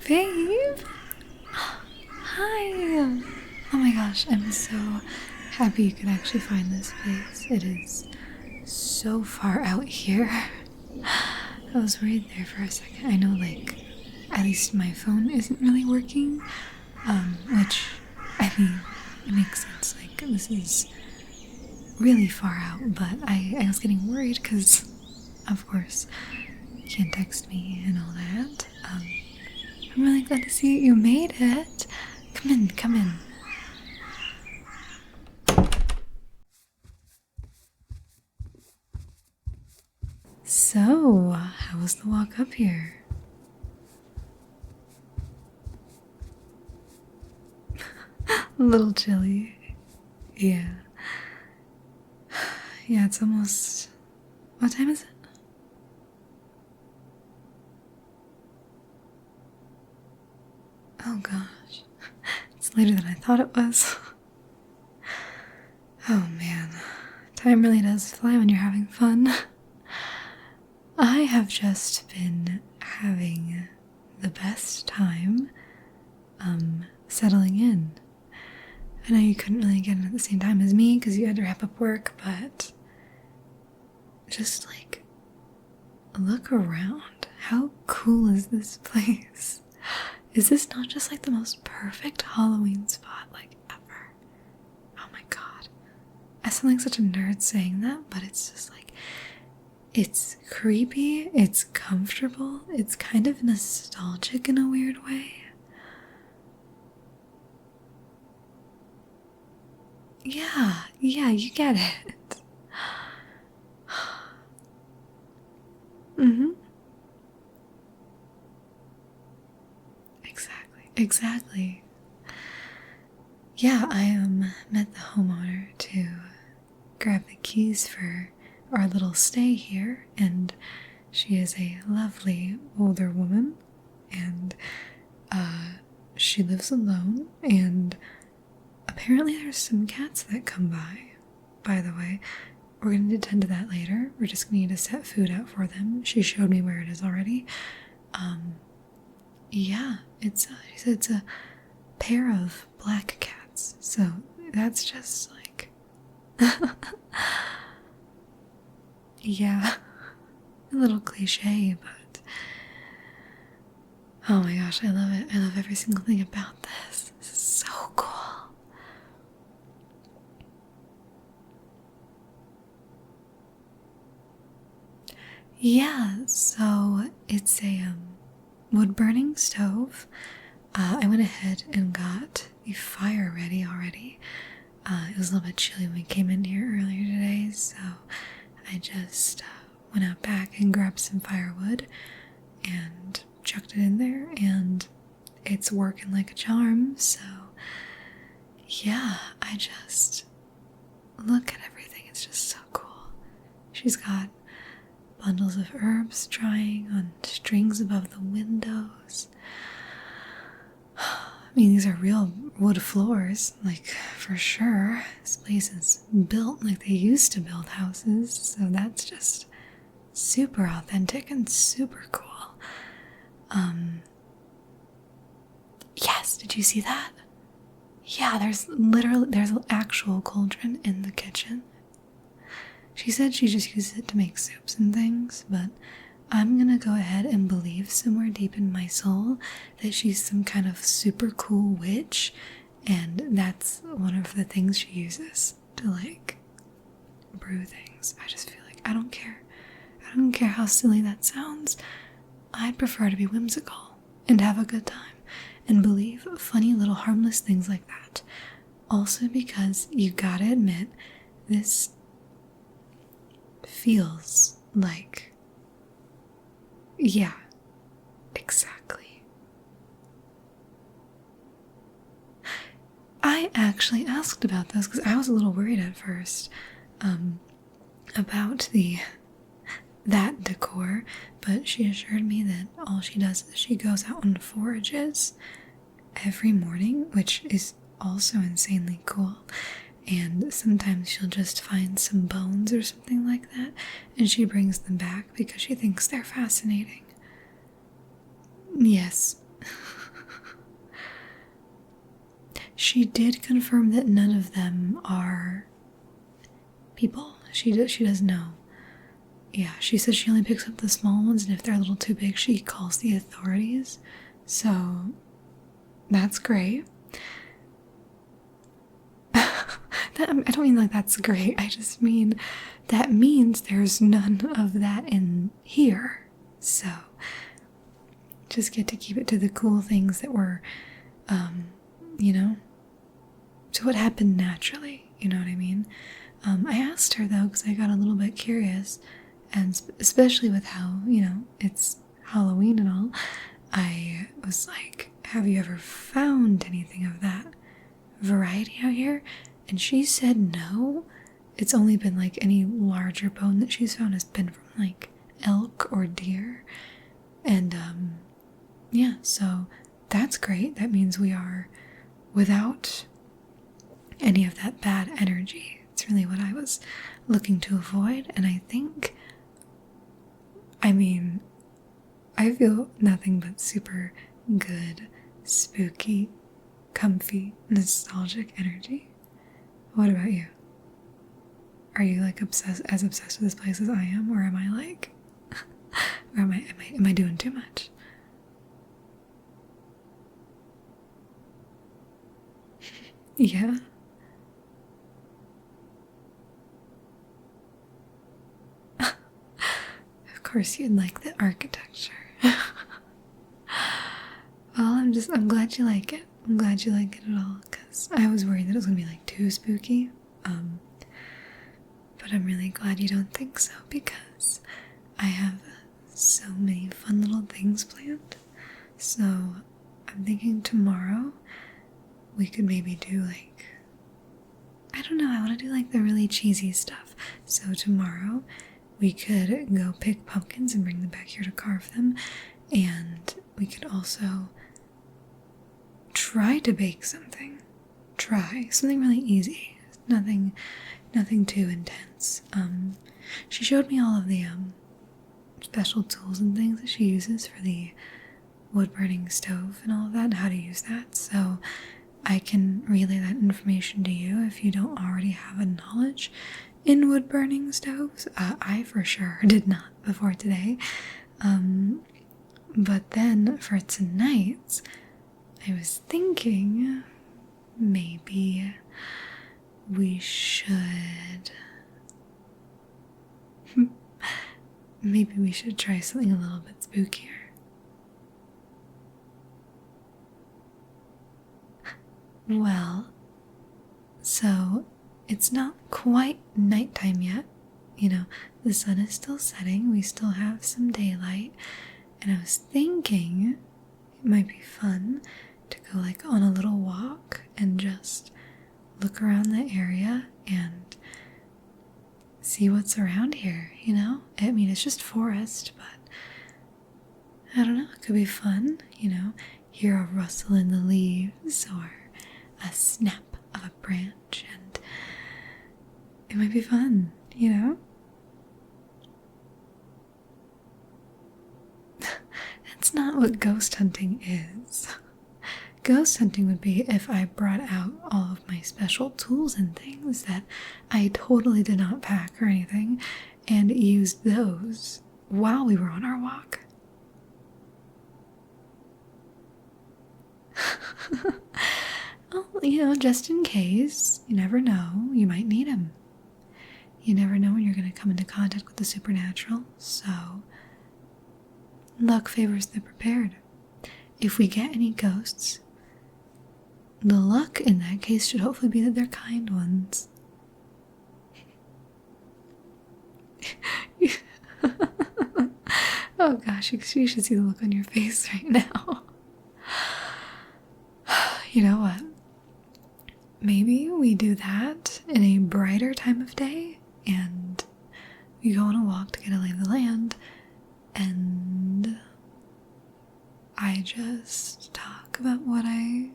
Babe! Hi! Oh my gosh, I'm so happy you could actually find this place. It is so far out here. I was worried there for a second. I know, like, at least my phone isn't really working, which, I mean, it makes sense. Like, this is really far out, but I was getting worried because, of course, you can't text me and all that. I'm really glad to see you made it. Come in, come in. So, how was the walk up here? A little chilly. Yeah. Yeah, it's almost... What time is it? Oh gosh. It's later than I thought it was. Oh man. Time really does fly when you're having fun. I have just been having the best time, settling in. I know you couldn't really get in at the same time as me because you had to wrap up work, but just like, look around. How cool is this place? Is this not just like the most perfect Halloween spot like ever? Oh my god. I sound like such a nerd saying that, but it's just like, it's creepy, it's comfortable, it's kind of nostalgic in a weird way. Yeah, you get it. Mm-hmm. Exactly. Yeah, I met the homeowner to grab the keys for our little stay here, and she is a lovely older woman, and she lives alone, and apparently there's some cats that come by the way. We're going to tend to that later. We're just going to need to set food out for them. She showed me where it is already. Yeah, she said it's a pair of black cats, so that's just like, yeah, a little cliche, but oh my gosh, I love it. I love every single thing about this. This is so cool. Yeah, so it's a wood burning stove. I went ahead and got the fire ready already. It was a little bit chilly when we came in here earlier today, so I just went out back and grabbed some firewood and chucked it in there, and it's working like a charm. So yeah, I just look at everything. It's just so cool. She's got bundles of herbs drying on strings above the windows. I mean, these are real wood floors, like, for sure. This place is built like they used to build houses, so that's just super authentic and super cool. Yes, did you see that? Yeah, there's an actual cauldron in the kitchen. She said she just uses it to make soups and things, but I'm gonna go ahead and believe somewhere deep in my soul that she's some kind of super cool witch, and that's one of the things she uses to, like, brew things. I just feel like, I don't care. I don't care how silly that sounds. I'd prefer to be whimsical and have a good time and believe funny little harmless things like that. Also because you gotta admit, this feels like... Yeah, exactly. I actually asked about this because I was a little worried at first about that decor, but she assured me that all she does is she goes out and forages every morning, which is also insanely cool. And sometimes she'll just find some bones or something like that, and she brings them back because she thinks they're fascinating. Yes. she did confirm that none of them are people. She does know. Yeah, she says she only picks up the small ones, and if they're a little too big, she calls the authorities. So, that's great. I don't mean like that's great, I just mean that means there's none of that in here. So, just get to keep it to the cool things that were, you know, to what happened naturally, you know what I mean? I asked her though, because I got a little bit curious, and especially with how, you know, it's Halloween and all, I was like, have you ever found anything of that variety out here? And she said no. It's only been like any larger bone that she's found has been from like elk or deer. And yeah, so that's great. That means we are without any of that bad energy. It's really what I was looking to avoid. And I think, I mean, I feel nothing but super good, spooky, comfy, nostalgic energy. What about you? Are you like as obsessed with this place as I am, or am I like, or am I doing too much? Yeah. Of course you'd like the architecture. Well, I'm glad you like it. I'm glad you like it at all, because I was worried that it was gonna be like too spooky. But I'm really glad you don't think so, because I have so many fun little things planned. So I'm thinking tomorrow we could maybe do like, I don't know, I want to do like the really cheesy stuff. So tomorrow we could go pick pumpkins and bring them back here to carve them, and we could also try to bake something. Try something really easy. Nothing too intense. She showed me all of the special tools and things that she uses for the wood burning stove and all of that, and how to use that. So I can relay that information to you if you don't already have a knowledge in wood burning stoves. I for sure did not before today. But then for tonight, I was thinking maybe we should try something a little bit spookier. Well, so it's not quite nighttime yet. You know, the sun is still setting, we still have some daylight, and I was thinking it might be fun to go like on a little walk and just look around the area and see what's around here, you know? I mean, it's just forest, but I don't know, it could be fun, you know? Hear a rustle in the leaves or a snap of a branch, and it might be fun, you know? That's not what ghost hunting is. Ghost hunting would be if I brought out all of my special tools and things that I totally did not pack or anything, and used those while we were on our walk. Well, you know, just in case, you never know, you might need them. You never know when you're going to come into contact with the supernatural, so luck favors the prepared. If we get any ghosts, the luck in that case should hopefully be that they're kind ones. Oh gosh, you should see the look on your face right now. You know what? Maybe we do that in a brighter time of day, and we go on a walk to get a lay of the land, and I just talk about what I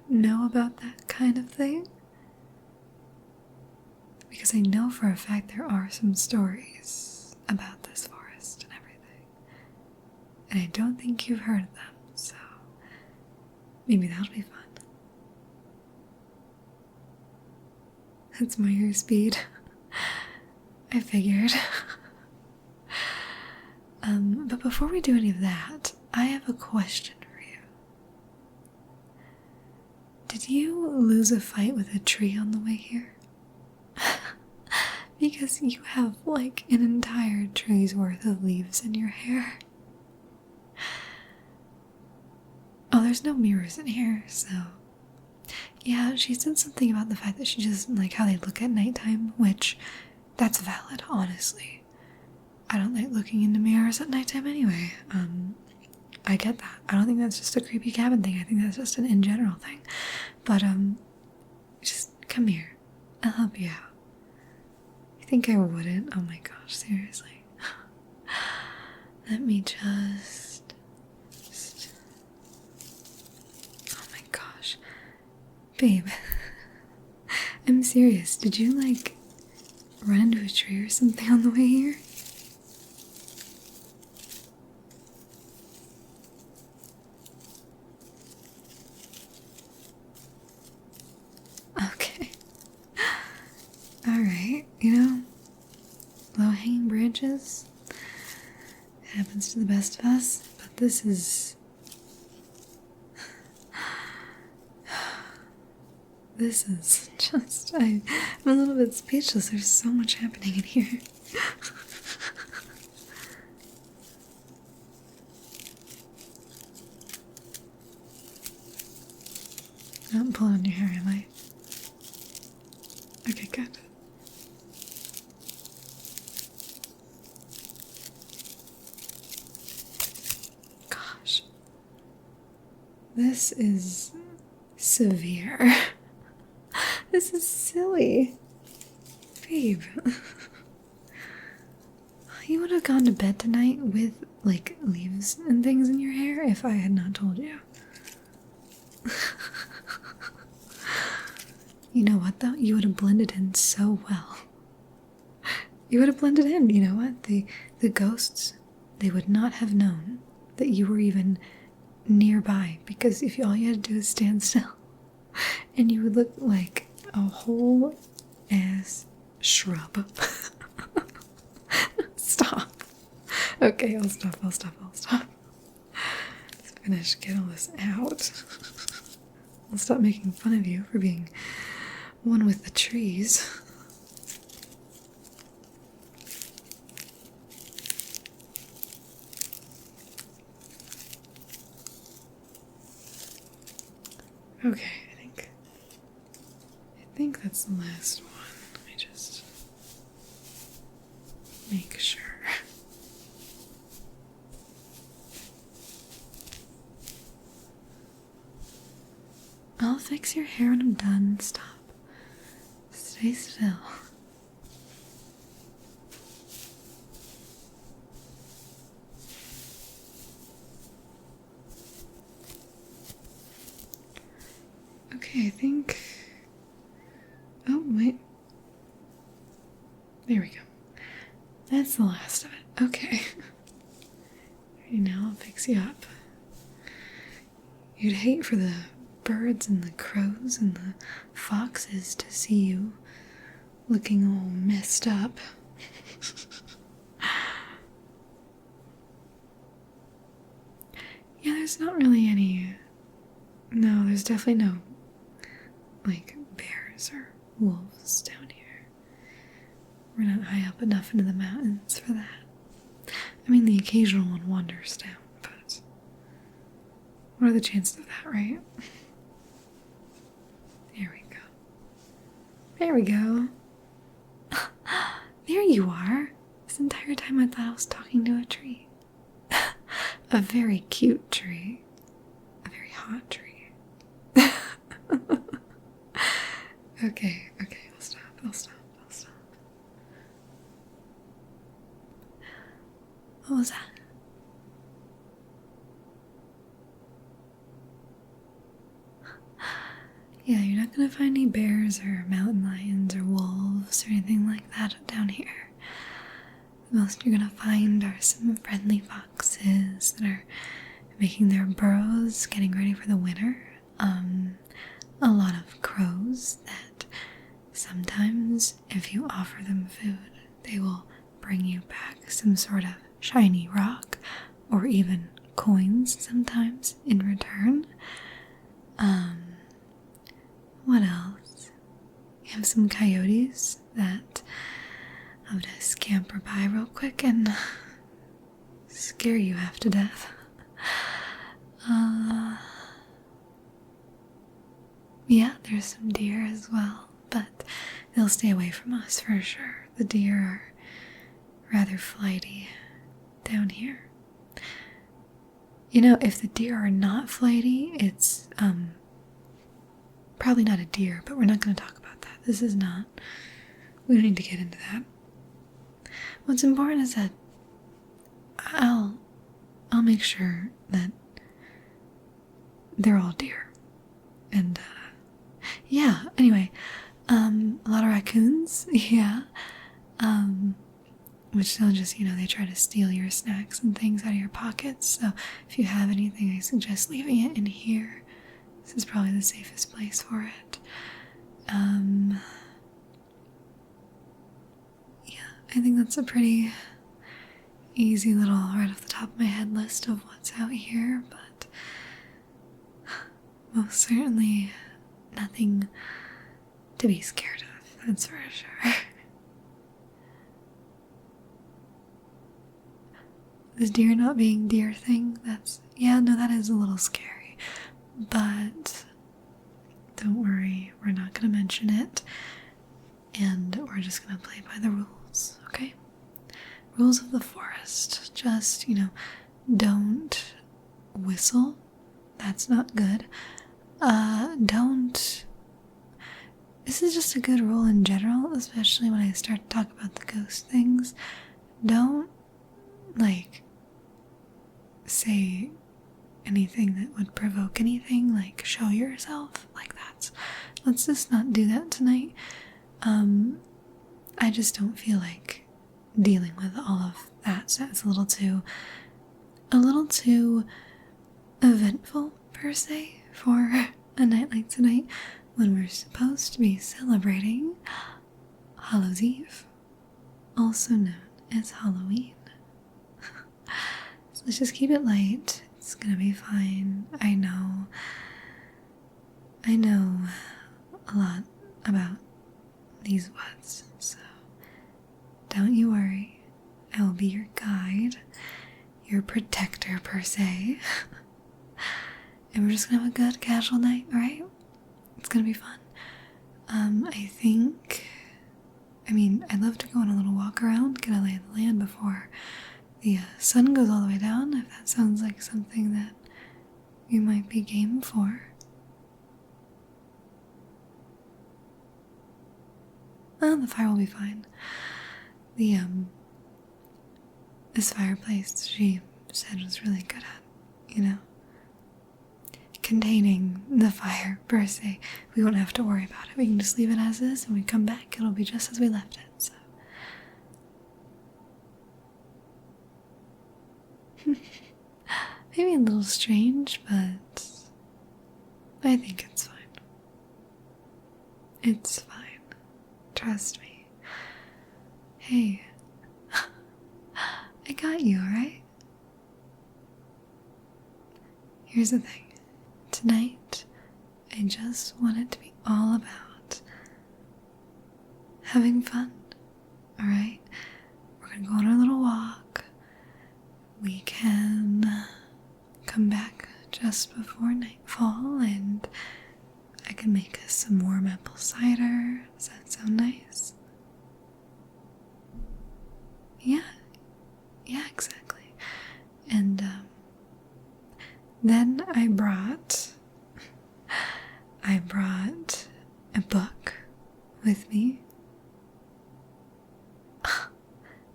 know about that kind of thing. Because I know for a fact there are some stories about this forest and everything. And I don't think you've heard of them, so maybe that'll be fun. That's my airspeed. I figured. But before we do any of that, I have a question for you. Did you lose a fight with a tree on the way here? Because you have like an entire tree's worth of leaves in your hair. Oh, there's no mirrors in here, so... Yeah, she said something about the fact that she doesn't like how they look at nighttime, which, that's valid, honestly. I don't like looking into mirrors at nighttime anyway. I get that. I don't think that's just a creepy cabin thing. I think that's just an in general thing. But, just come here. I'll help you out. You think I wouldn't? Oh my gosh, seriously. Let me just... Oh my gosh. Babe. I'm serious. Did you, like, run into a tree or something on the way here? Okay. Alright, you know, low-hanging branches. It happens to the best of us, but this is... This is just... I'm a little bit speechless. There's so much happening in here. I'm pulling on your hair, am I? Okay, good. Gosh. This is severe. This is silly. Babe. You would have gone to bed tonight with, like, leaves and things in your hair if I had not told you. You know what, though? You would have blended in so well. You would have blended in, you know what? The ghosts, they would not have known that you were even nearby, because if all you had to do is stand still, and you would look like a whole ass shrub. Stop. Okay, I'll stop. Let's finish, get all this out. I'll stop making fun of you for being one with the trees. Okay, I think that's the last one. Let me just make sure. I'll fix your hair when I'm done. Stop. Stay still. Okay, I think... Oh, wait. There we go. That's the last of it. Okay. Right, now I'll fix you up. You'd hate for the birds and the crows and the foxes to see you looking all messed up. Yeah, there's not really any... No, there's definitely no, like, bears or wolves down here. We're not high up enough into the mountains for that. I mean, the occasional one wanders down, but what are the chances of that, right? There we go. There we go. There you are. This entire time I thought I was talking to a tree. A very cute tree. A very hot tree. Okay, I'll stop. What was that? Yeah, you're not gonna find any bears or mountain lions or wolves or anything like that down here. The most you're gonna find are some friendly foxes that are making their burrows, getting ready for the winter. A lot of crows that sometimes if you offer them food, they will bring you back some sort of shiny rock or even coins sometimes in return. What else? You have some coyotes that I'm gonna scamper by real quick and scare you half to death. Yeah, there's some deer as well, but they'll stay away from us for sure. The deer are rather flighty down here. You know, if the deer are not flighty, it's probably not a deer, but we're not going to talk about that. This is not, we don't need to get into that. What's important is that I'll make sure that they're all deer. And yeah, anyway, a lot of raccoons, yeah. Which they'll just, they try to steal your snacks and things out of your pockets. So if you have anything, I suggest leaving it in here. This is probably the safest place for it. Yeah, I think that's a pretty easy little, right off the top of my head, list of what's out here, but most certainly nothing to be scared of, that's for sure. This deer not being deer thing, that is a little scary. But don't worry, we're not going to mention it. And we're just going to play by the rules, okay? Rules of the forest. Just, don't whistle. That's not good. This is just a good rule in general, especially when I start to talk about the ghost things. Don't, say anything that would provoke anything, like show yourself, let's just not do that tonight. I just don't feel like dealing with all of that, so it's a little too eventful, per se, for a night like tonight, when we're supposed to be celebrating Hallows Eve, also known as Halloween. So let's just keep it light. It's gonna be fine. I know a lot about these woods, so don't you worry. I will be your guide, your protector, per se. And we're just gonna have a good casual night, alright? It's gonna be fun. I'd love to go on a little walk around, get a lay of the land before the sun goes all the way down, if that sounds like something that you might be game for. Well, the fire will be fine. This fireplace, she said, was really good at, containing the fire, per se. We won't have to worry about it. We can just leave it as is, and we come back, it'll be just as we left it, so. Maybe a little strange, but I think it's fine. It's fine. Trust me. Hey, I got you, alright? Here's the thing. Tonight, I just want it to be all about having fun, alright? We're gonna go on our little walk. We can come back just before nightfall, and I can make us some warm apple cider. Does that sound nice? Yeah, exactly. And then I brought a book with me.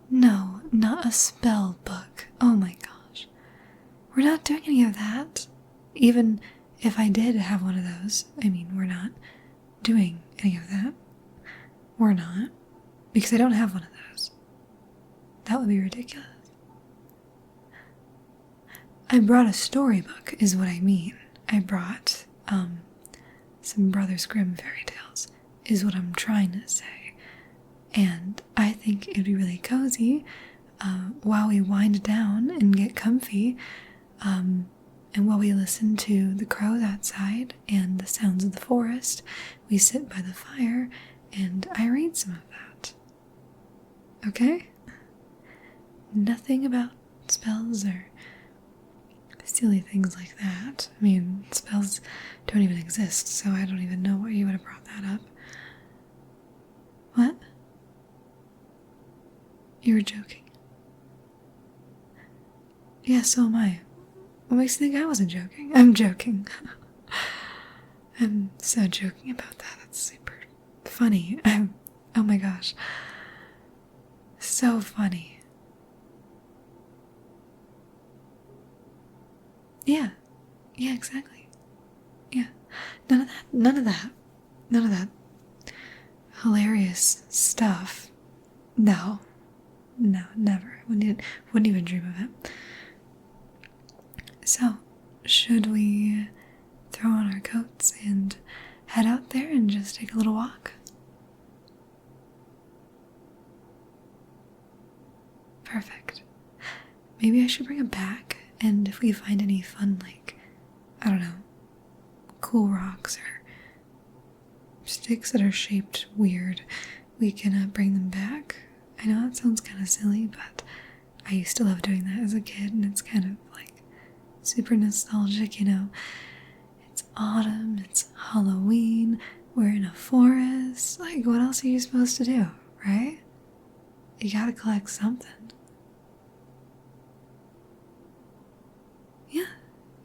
No, not a spell book. Oh my gosh. We're not doing any of that. Even if I did have one of those, we're not doing any of that. We're not. Because I don't have one of those. That would be ridiculous. I brought a storybook, is what I mean. I brought some Brothers Grimm fairy tales. is what I'm trying to say. And I think it'd be really cozy while we wind down and get comfy, and while we listen to the crows outside and the sounds of the forest, we sit by the fire and I read some of that. Okay? Nothing about spells or silly things like that. I mean, spells don't even exist, so I don't even know why you would have brought that up. What? You were joking. Yeah, so am I. What makes you think I wasn't joking? I'm joking. I'm so joking about that. That's super funny. Oh my gosh. So funny. Yeah. Yeah, exactly. Yeah. None of that hilarious stuff. No, never. Wouldn't even dream of it. So, should we throw on our coats and head out there and just take a little walk? Perfect. Maybe I should bring a bag, and if we find any fun, like, I don't know, cool rocks or sticks that are shaped weird, we can bring them back. I know that sounds kind of silly, but I used to love doing that as a kid, and it's kind of like super nostalgic, you know. It's autumn, it's Halloween, we're in a forest. Like, what else are you supposed to do, right? You gotta collect something.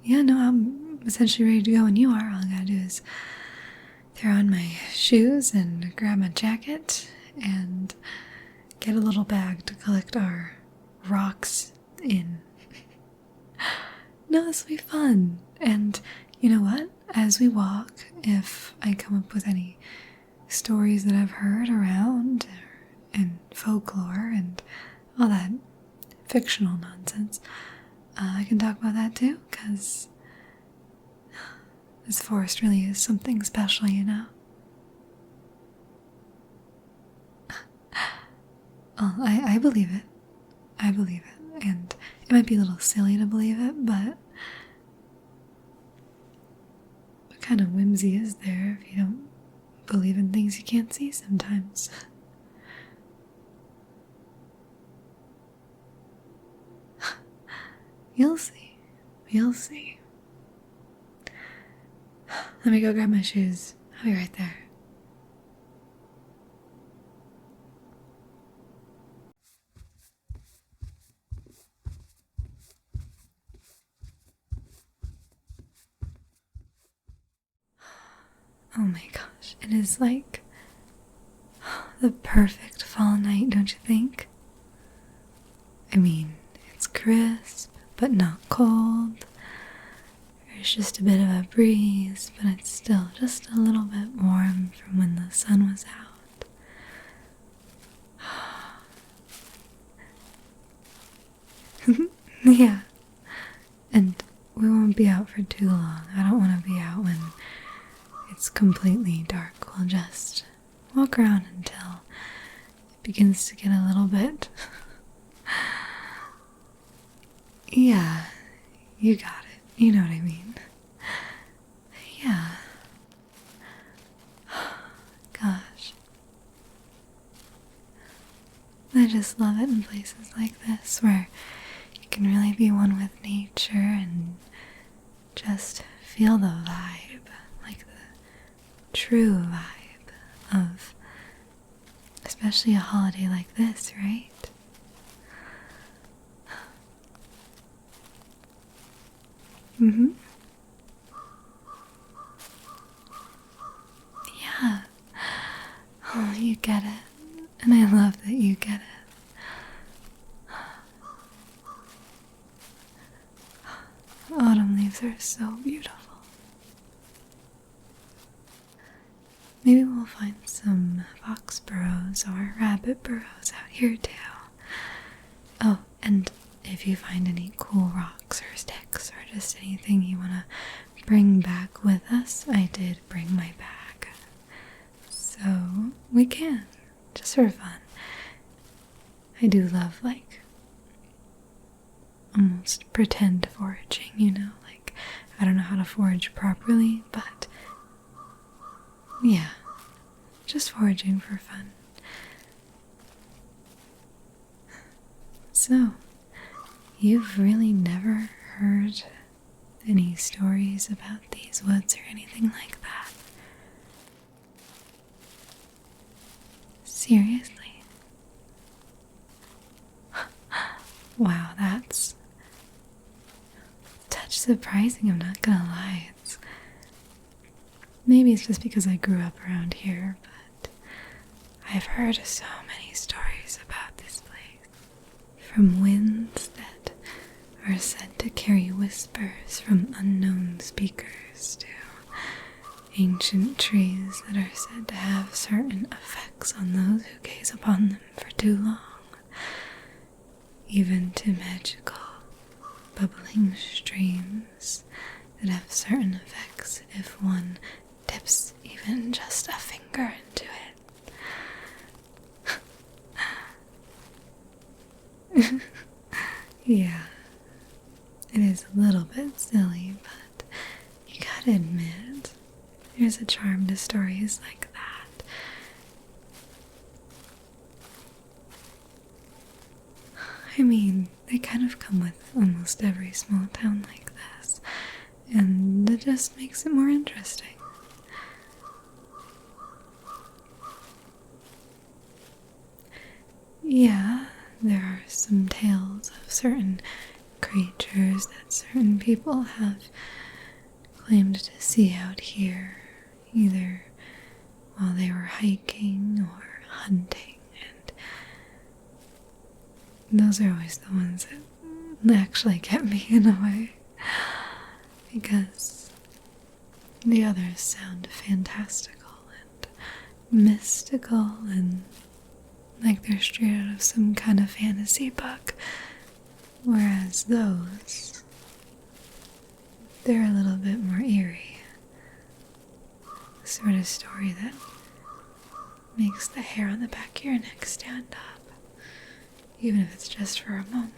Yeah, no, I'm essentially ready to go when you are. All I gotta do is throw on my shoes and grab my jacket and get a little bag to collect our rocks in. No, this will be fun. And you know what? As we walk, if I come up with any stories that I've heard around and folklore and all that fictional nonsense, I can talk about that too, because this forest really is something special, you know? Oh, I believe it. I believe it. And it might be a little silly to believe it, but what kind of whimsy is there if you don't believe in things you can't see sometimes? You'll see. You'll see. Let me go grab my shoes. I'll be right there. Oh my gosh, it is like the perfect fall night, don't you think? I mean, it's crisp, but not cold. There's just a bit of a breeze, but it's still just a little bit warm from when the sun was out. Yeah, and we won't be out for too long. I don't want to be out when it's completely dark. We'll just walk around until it begins to get a little bit. Yeah, you got it. You know what I mean. Yeah. Gosh. I just love it in places like this where you can really be one with nature and just feel the vibe, like the true vibe of especially a holiday like this, right? Mm-hmm. Yeah. Oh, you get it. And I love that you get it. Autumn leaves are so beautiful. Maybe we'll find some fox burrows or rabbit burrows out here too. Oh, and if you find any cool rocks or sticks or just anything you want to bring back with us, I did bring my bag. So So we can, just for fun. I do love, like, almost pretend foraging, you know? Like, I don't know how to forage properly, but yeah, just foraging for fun. So, you've really never heard any stories about these woods or anything like that? Seriously? Wow, that's a touch surprising, I'm not gonna lie. Maybe it's just because I grew up around here, but I've heard so many stories about this place. From winds that are said to carry whispers from unknown speakers to ancient trees that are said to have certain effects on those who gaze upon them for too long, even to magical, bubbling streams that have certain effects if one dips even just a finger into it. Yeah, it is a little bit silly, but you gotta admit, there's a charm to stories like that. I mean, they kind of come with almost every small town like this, and it just makes it more interesting. Yeah, there are some tales of certain creatures that certain people have claimed to see out here, either while they were hiking or hunting, and those are always the ones that actually get me in a way, because the others sound fantastical and mystical and like they're straight out of some kind of fantasy book, whereas those, they're a little bit more eerie. The sort of story that makes the hair on the back of your neck stand up, even if it's just for a moment,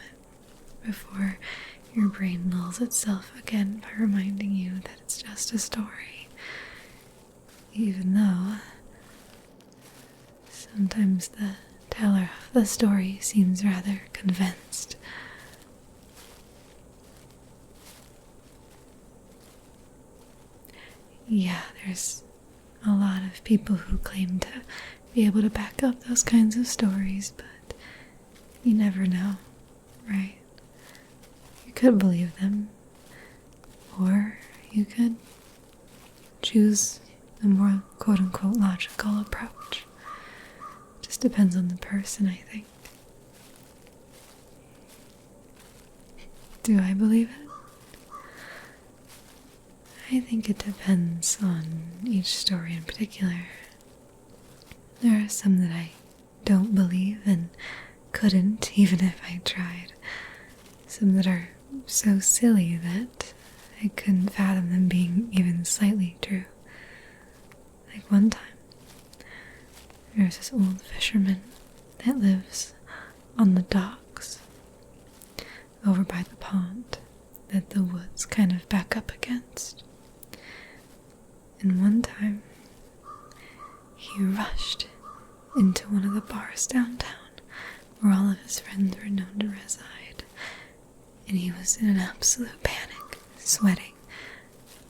before your brain lulls itself again by reminding you that it's just a story, even though sometimes the teller of the story seems rather convinced. Yeah, there's a lot of people who claim to be able to back up those kinds of stories, but you never know, right? You could believe them, or you could choose a more quote-unquote logical approach. Just depends on the person, I think. Do I believe it? I think it depends on each story in particular. There are some that I don't believe and couldn't even if I tried. Some that are so silly that I couldn't fathom them being even slightly true. Like one time, there's this old fisherman that lives on the docks over by the pond that the woods kind of back up against. And one time, he rushed into one of the bars downtown where all of his friends were known to reside, and he was in an absolute panic, sweating,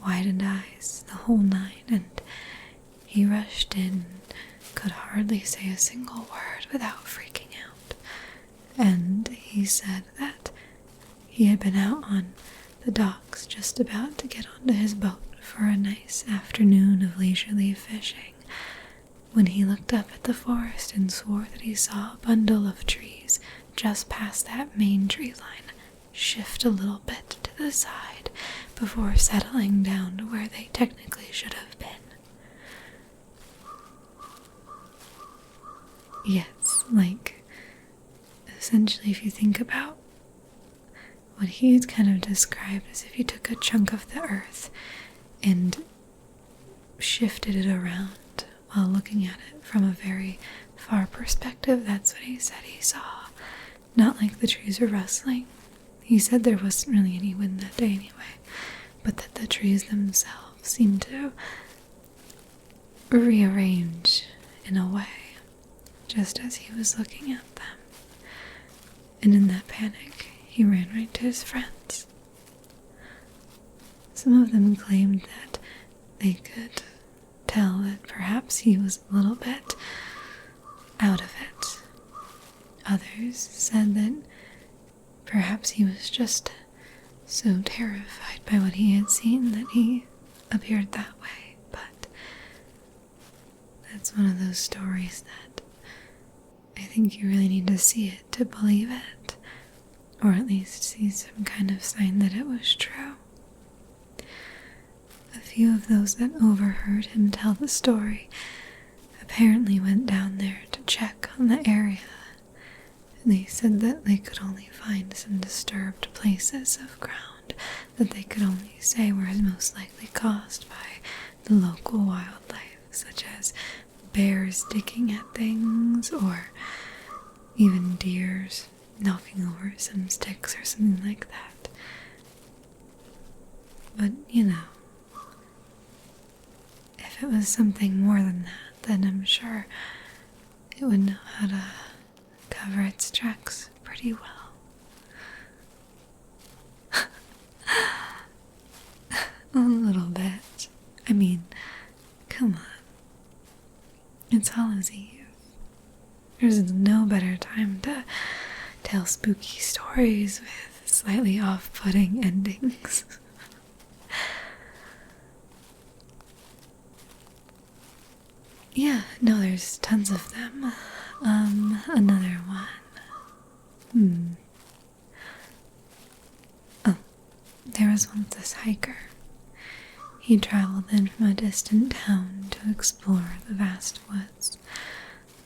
widened eyes, the whole nine, and he rushed in, could hardly say a single word without freaking out. And he said that he had been out on the docks just about to get onto his boat for a nice afternoon of leisurely fishing when he looked up at the forest and swore that he saw a bundle of trees just past that main tree line shift a little bit to the side before settling down to where they technically should have been. Yes, like, essentially if you think about what he's kind of described as if you took a chunk of the earth and shifted it around while looking at it from a very far perspective. That's what he said he saw. Not like the trees were rustling. He said there wasn't really any wind that day anyway, but that the trees themselves seemed to rearrange in a way, just as he was looking at them. And in that panic, he ran right to his friends. Some of them claimed that they could tell that perhaps he was a little bit out of it. Others said that perhaps he was just so terrified by what he had seen that he appeared that way. But that's one of those stories that I think you really need to see it to believe it, or at least see some kind of sign that it was true. A few of those that overheard him tell the story apparently went down there to check on the area. They said that they could only find some disturbed places of ground that they could only say were most likely caused by the local wildlife, such as bears digging at things, or even deers knocking over some sticks or something like that. But, if it was something more than that, then I'm sure it would know how to cover its tracks pretty well. A little bit. I mean, come on. It's Hallows Eve. There's no better time to tell spooky stories with slightly off-putting endings. Yeah, no, there's tons of them. Another one. Oh, there was once this hiker. He traveled in from a distant town to explore the vast woods.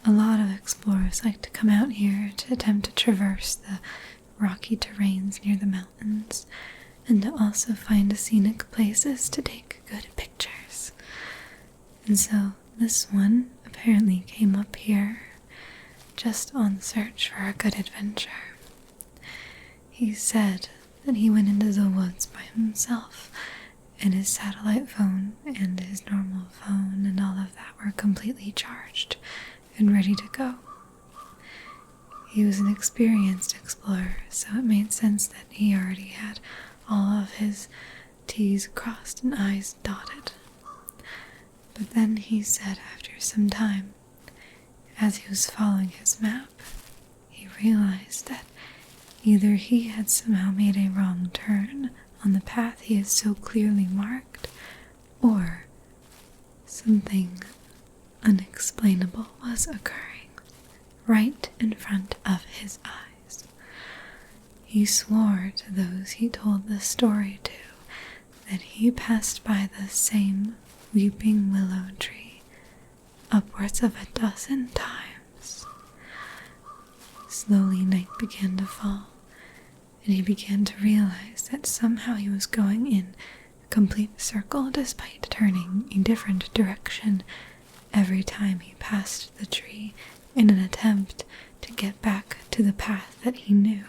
A lot of explorers like to come out here to attempt to traverse the rocky terrains near the mountains, and to also find scenic places to take good pictures. And so this one apparently came up here just on search for a good adventure. He said that he went into the woods by himself, and his satellite phone and his normal phone and all of that were completely charged and ready to go. He was an experienced explorer, so it made sense that he already had all of his T's crossed and I's dotted. But then he said after some time, as he was following his map, he realized that either he had somehow made a wrong turn on the path he had so clearly marked, or something unexplainable was occurring right in front of his eyes. He swore to those he told the story to that he passed by the same weeping willow tree upwards of 12 times. Slowly night began to fall, and he began to realize that somehow he was going in a complete circle despite turning a different direction every time he passed the tree in an attempt to get back to the path that he knew.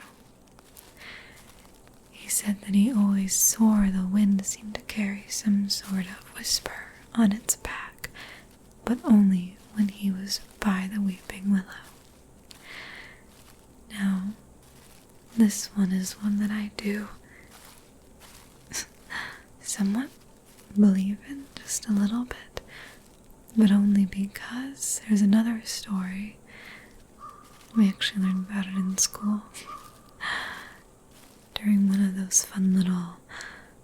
He said that he always swore the wind seemed to carry some sort of whisper on its back, but only when he was by the weeping willow. Now, this one is one that I do somewhat believe in, just a little bit, but only because there's another story. We actually learned about it in school during one of those fun little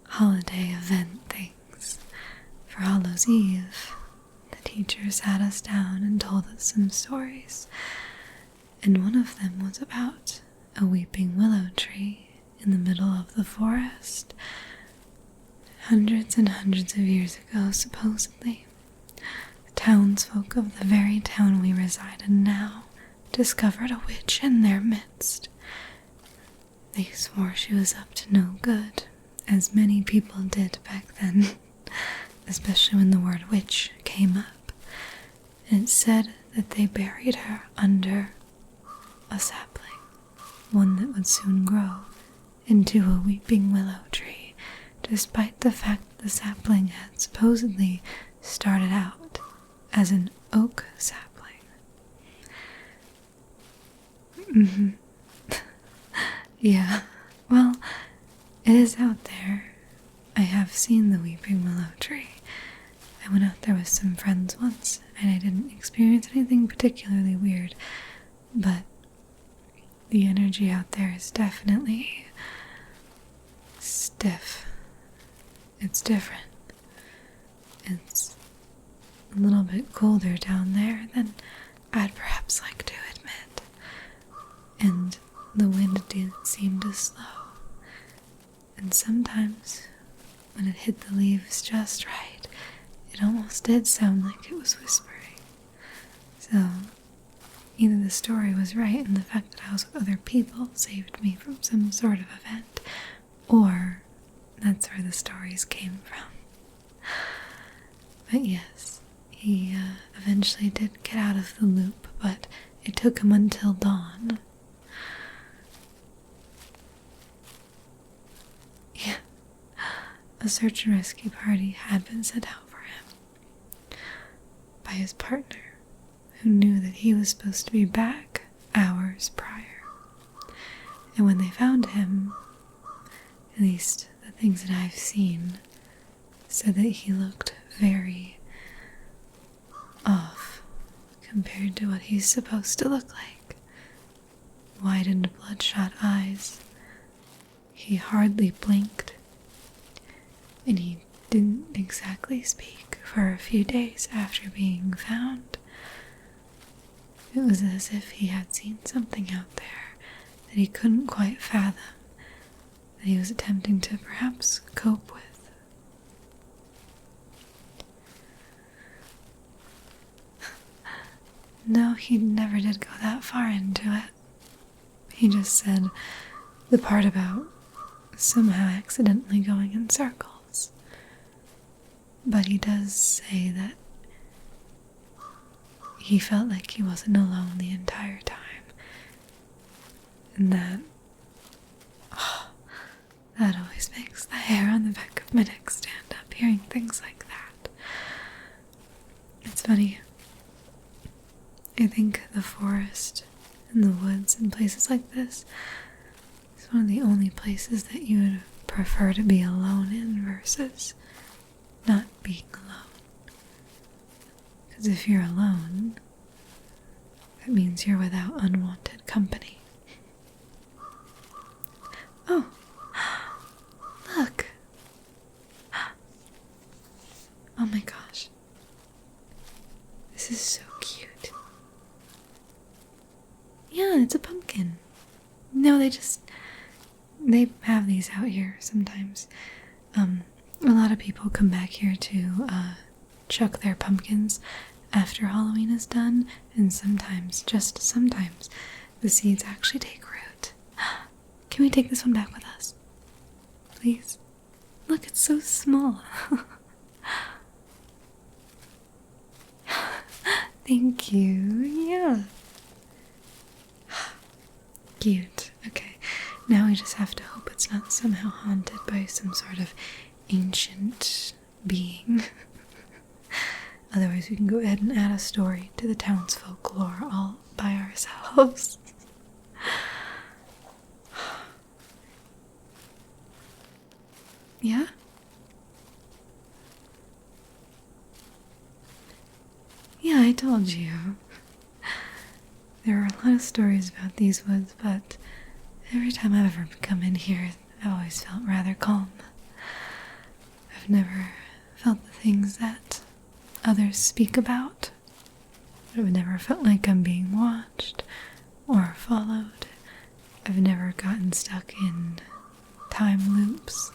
holiday event things for Hallows Eve. The teachers sat us down and told us some stories, and one of them was about a weeping willow tree in the middle of the forest. Hundreds and hundreds of years ago, supposedly, the townsfolk of the very town we reside in now discovered a witch in their midst. They swore she was up to no good, as many people did back then, especially when the word witch came up. and it said that they buried her under a sapling, one that would soon grow into a weeping willow tree, despite the fact that the sapling had supposedly started out as an oak sapling. Yeah, well, it is out there. I have seen the weeping willow tree. I went out there with some friends once, and I didn't experience anything particularly weird, but the energy out there is definitely stiff. It's different. It's a little bit colder down there than I'd perhaps like to admit. And the wind didn't seem to slow. And sometimes, when it hit the leaves just right, it almost did sound like it was whispering. So, either the story was right and the fact that I was with other people saved me from some sort of event, or that's where the stories came from. But yes, he eventually did get out of the loop, but it took him until dawn. Yeah, a search and rescue party had been sent out for him by his partner, who knew that he was supposed to be back hours prior. And when they found him, at least the things that I've seen, said that he looked very off compared to what he's supposed to look like. Widened, bloodshot eyes. He hardly blinked, and he didn't exactly speak for a few days after being found. It was as if he had seen something out there that he couldn't quite fathom, that he was attempting to perhaps cope with. No, he never did go that far into it. He just said the part about somehow accidentally going in circles. But he does say that he felt like he wasn't alone the entire time. And that always makes the hair on the back of my neck stand up, hearing things like that. It's funny. I think the forest and the woods and places like this is one of the only places that you would prefer to be alone in versus not being alone. Because if you're alone, that means you're without unwanted company. Oh, look. Oh my gosh. This is so cute. Yeah, it's a pumpkin. No, they have these out here sometimes. A lot of people come back here to chuck their pumpkins after Halloween is done, and sometimes, just sometimes, the seeds actually take root. Can we take this one back with us? Please? Look, it's so small. Thank you. Yeah. Cute. Okay. Now we just have to hope it's not somehow haunted by some sort of ancient being. Otherwise we can go ahead and add a story to the town's folklore all by ourselves. Yeah? Yeah, I told you. There are a lot of stories about these woods, but every time I've ever come in here, I've always felt rather calm. I've never felt the things that others speak about. I've never felt like I'm being watched or followed. I've never gotten stuck in time loops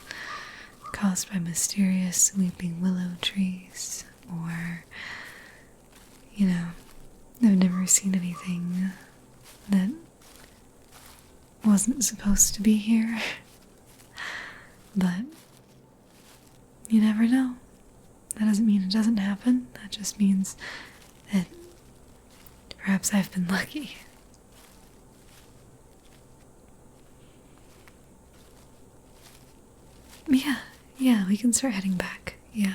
caused by mysterious weeping willow trees, or, I've never seen anything that wasn't supposed to be here. But you never know. That doesn't mean it doesn't happen. That just means that perhaps I've been lucky. Yeah, we can start heading back. Yeah.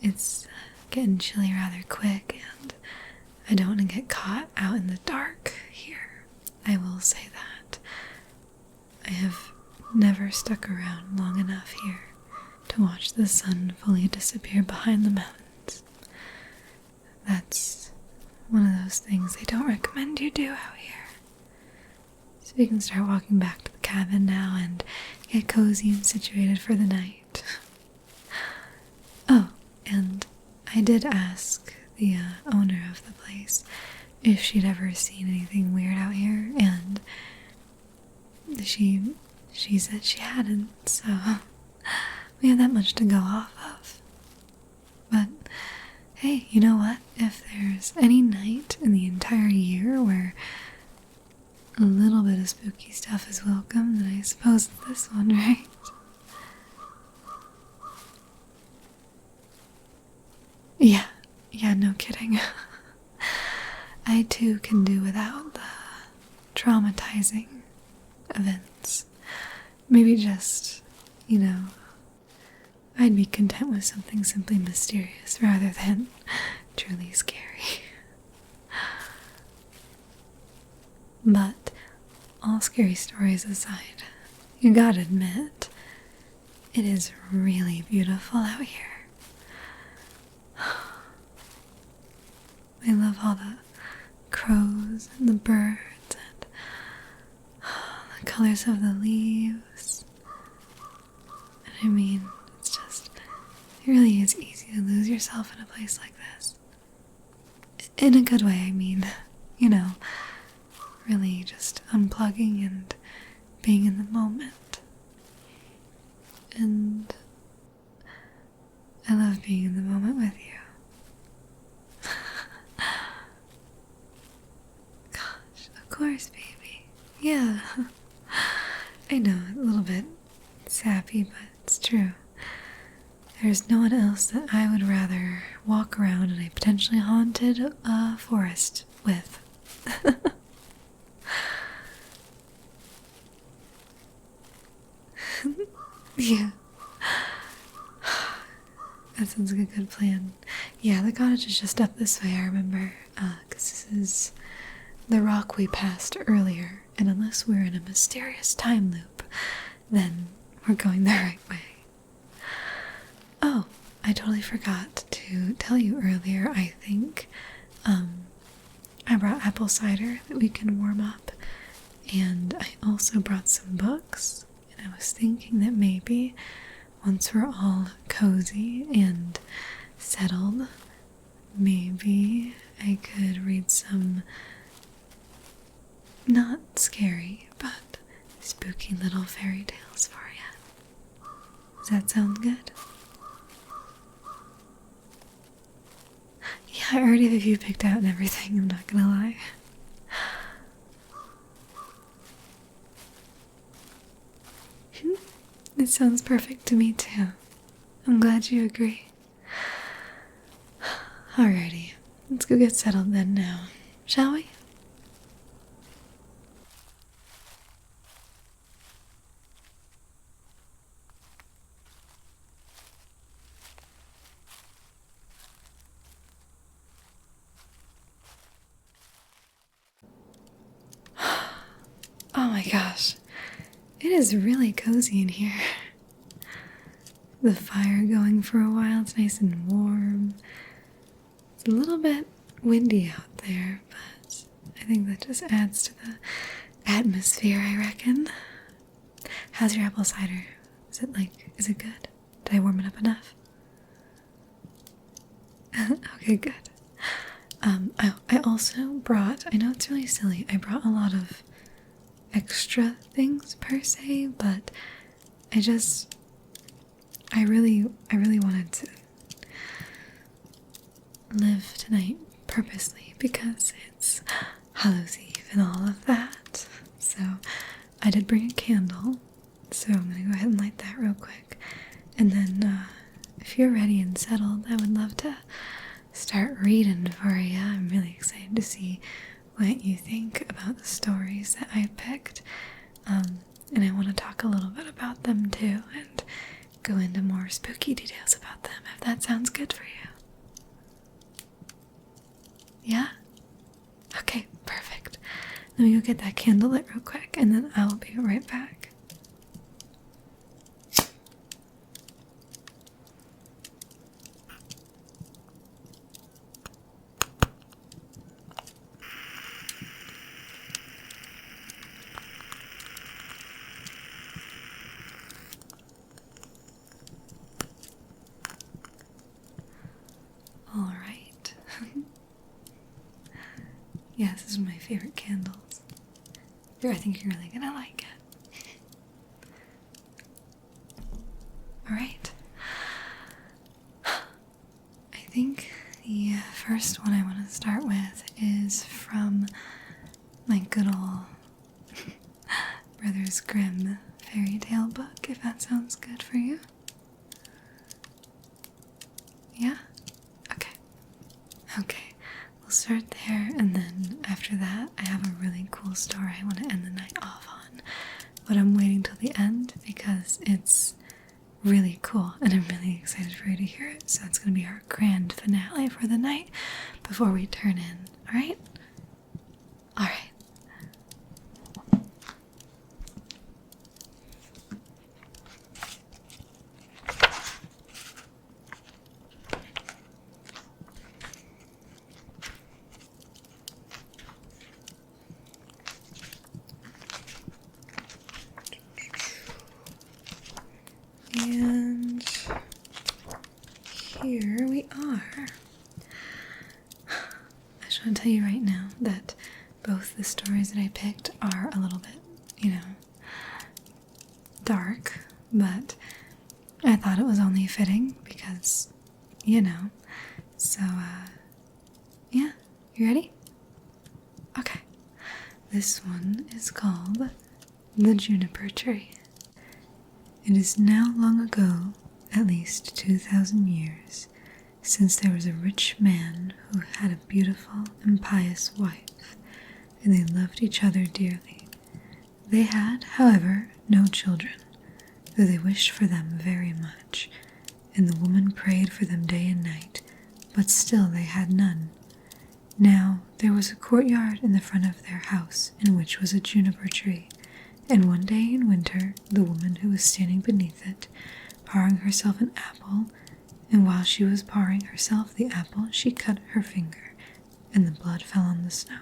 It's getting chilly rather quick, and I don't want to get caught out in the dark here. I will say that. I have never stuck around long enough here to watch the sun fully disappear behind the mountains. That's one of those things they don't recommend you do out here. So we can start walking back to the cabin now and get cozy and situated for the night. Oh, and I did ask the owner of the place if she'd ever seen anything weird out here, and she said she hadn't, so we have that much to go off of. But hey, you know what? If there's any night in the entire year where a little bit of spooky stuff is welcome, then I suppose it's this one, right? Yeah, no kidding. I too can do without the traumatizing events. Maybe just, I'd be content with something simply mysterious rather than truly scary. But all scary stories aside, you gotta admit, it is really beautiful out here. I love all the crows and the birds and the colors of the leaves. And I mean, it really is easy to lose yourself in a place like this. In a good way, I mean, really just unplugging and being in the moment. And I love being in the moment with you. Gosh, of course, baby. Yeah. I know, a little bit sappy, but it's true. There's no one else that I would rather walk around in a potentially haunted forest with. Yeah. That sounds like a good plan. Yeah, the cottage is just up this way, I remember. Because this is the rock we passed earlier. And unless we're in a mysterious time loop, then we're going the right way. Oh, I totally forgot to tell you earlier, I think. I brought apple cider that we can warm up. And I also brought some books. And I was thinking that maybe once we're all cozy and settled, maybe I could read some not scary, but spooky little fairy tales for you. Does that sound good? Yeah, I already have a few picked out and everything, I'm not gonna lie. It sounds perfect to me too. I'm glad you agree. Alrighty, let's go get settled then now, shall we? Oh my gosh, it is really cozy in here. The fire going for a while, it's nice and warm. It's a little bit windy out there, but I think that just adds to the atmosphere, I reckon. How's your apple cider? Is it good? Did I warm it up enough? Okay, good. I also brought, I know it's really silly, I brought a lot of extra things per se, but I really wanted to live tonight purposely because it's Hallows Eve and all of that. So I did bring a candle, so I'm gonna go ahead and light that real quick. And then if you're ready and settled, I would love to start reading for you. I'm really excited to see what you think about the stories that I picked. And I want to talk a little bit about them too and go into more spooky details about them, if that sounds good for you. Yeah? Okay, perfect. Let me go get that candle lit real quick and then I will be right back. Alright. Yeah, this is one of my favorite candles. I think you're really gonna like it. Alright. I think the first one I want to start with is from my good old Brothers Grimm fairy tale book, if that sounds good for you. Yeah? Okay. Okay. We'll start there, and then after that, I have a really cool story I want to end the night off on. But I'm waiting till the end because it's really cool, and I'm really excited for you to hear it. So it's going to be our grand finale for the night before we turn in. Alright? Alright. And here we are. I just want to tell you right now that both the stories that I picked are a little bit, dark, but I thought it was only fitting because, So, yeah, you ready? Okay. This one is called The Juniper Tree. It is now long ago, at least 2,000 years, since there was a rich man who had a beautiful and pious wife, and they loved each other dearly. They had, however, no children, though they wished for them very much, and the woman prayed for them day and night, but still they had none. Now there was a courtyard in the front of their house, in which was a juniper tree, and one day in winter the woman who was standing beneath it, paring herself an apple, and while she was paring herself the apple she cut her finger, and the blood fell on the snow.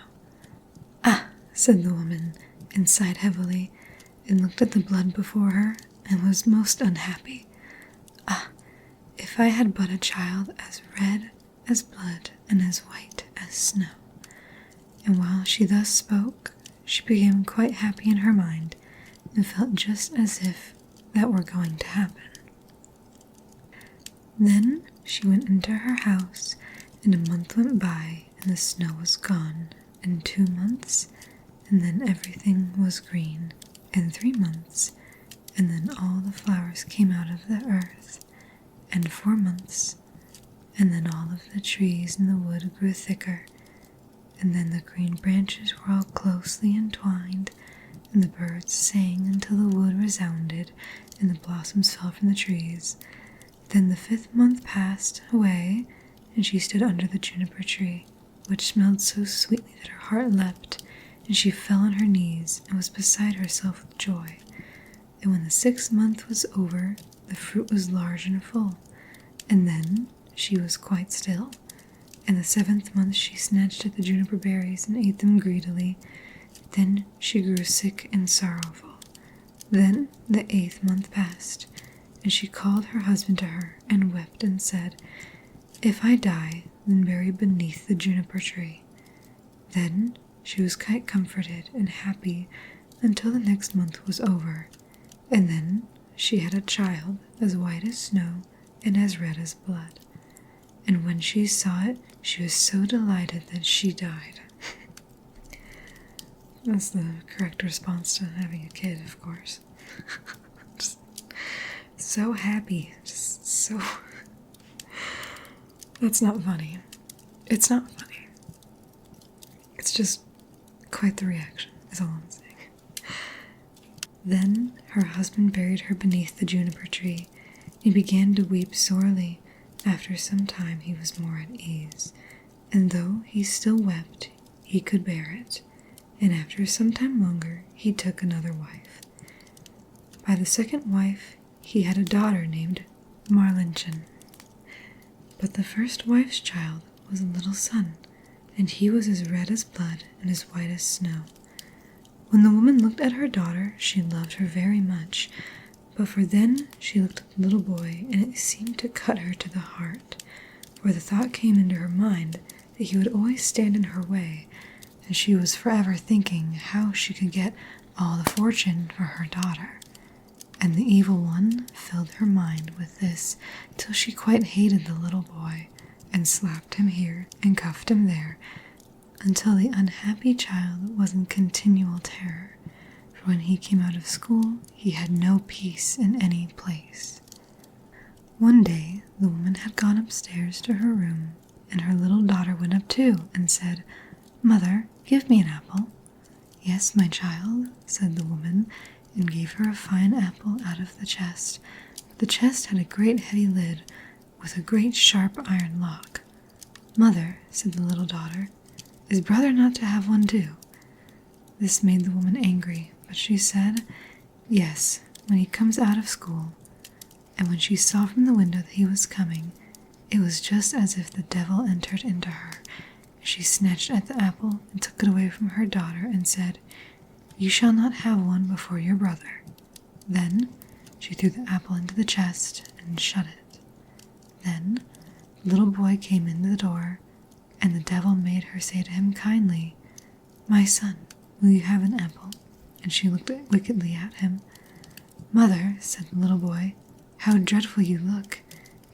"Ah," said the woman, and sighed heavily, and looked at the blood before her, and was most unhappy. "Ah, if I had but a child as red as blood and as white as snow." And while she thus spoke, she became quite happy in her mind, and felt just as if that were going to happen. Then she went into her house, and a month went by, and the snow was gone, and 2 months, and then everything was green, and 3 months, and then all the flowers came out of the earth, and 4 months, and then all of the trees in the wood grew thicker, and then the green branches were all closely entwined, and the birds sang until the wood resounded, and the blossoms fell from the trees. Then the 5th month passed away, and she stood under the juniper tree, which smelled so sweetly that her heart leapt, and she fell on her knees, and was beside herself with joy. And when the 6th month was over, the fruit was large and full, and then she was quite still. And the 7th month she snatched at the juniper berries and ate them greedily. Then she grew sick and sorrowful. Then the 8th month passed, and she called her husband to her, and wept and said, "If I die, then bury beneath the juniper tree." Then she was quite comforted and happy until the next month was over, and then she had a child as white as snow and as red as blood. And when she saw it, she was so delighted that she died. That's the correct response to having a kid, of course. Just so happy. Just so... That's not funny. It's not funny. It's just quite the reaction, is all I'm saying. Then her husband buried her beneath the juniper tree. He began to weep sorely. After some time he was more at ease, and though he still wept, he could bear it. And after some time longer he took another wife. By the second wife he had a daughter named Marlinchen. But the first wife's child was a little son, and he was as red as blood and as white as snow. When the woman looked at her daughter, she loved her very much, but for then she looked at the little boy, and it seemed to cut her to the heart, for the thought came into her mind that he would always stand in her way, and she was forever thinking how she could get all the fortune for her daughter. And the evil one filled her mind with this till she quite hated the little boy, and slapped him here and cuffed him there, until the unhappy child was in continual terror, for when he came out of school he had no peace in any place. One day the woman had gone upstairs to her room, and her little daughter went up too, and said, "Mother, give me an apple." "Yes, my child," said the woman, and gave her a fine apple out of the chest. The chest had a great heavy lid, with a great sharp iron lock. "Mother," said the little daughter, "is brother not to have one too?" This made the woman angry, but she said, "Yes, when he comes out of school." And when she saw from the window that he was coming, it was just as if the devil entered into her. She snatched at the apple and took it away from her daughter and said, "You shall not have one before your brother." Then she threw the apple into the chest and shut it. Then the little boy came in the door, and the devil made her say to him kindly, "My son, will you have an apple?" And she looked wickedly at him. "Mother," said the little boy, "how dreadful you look.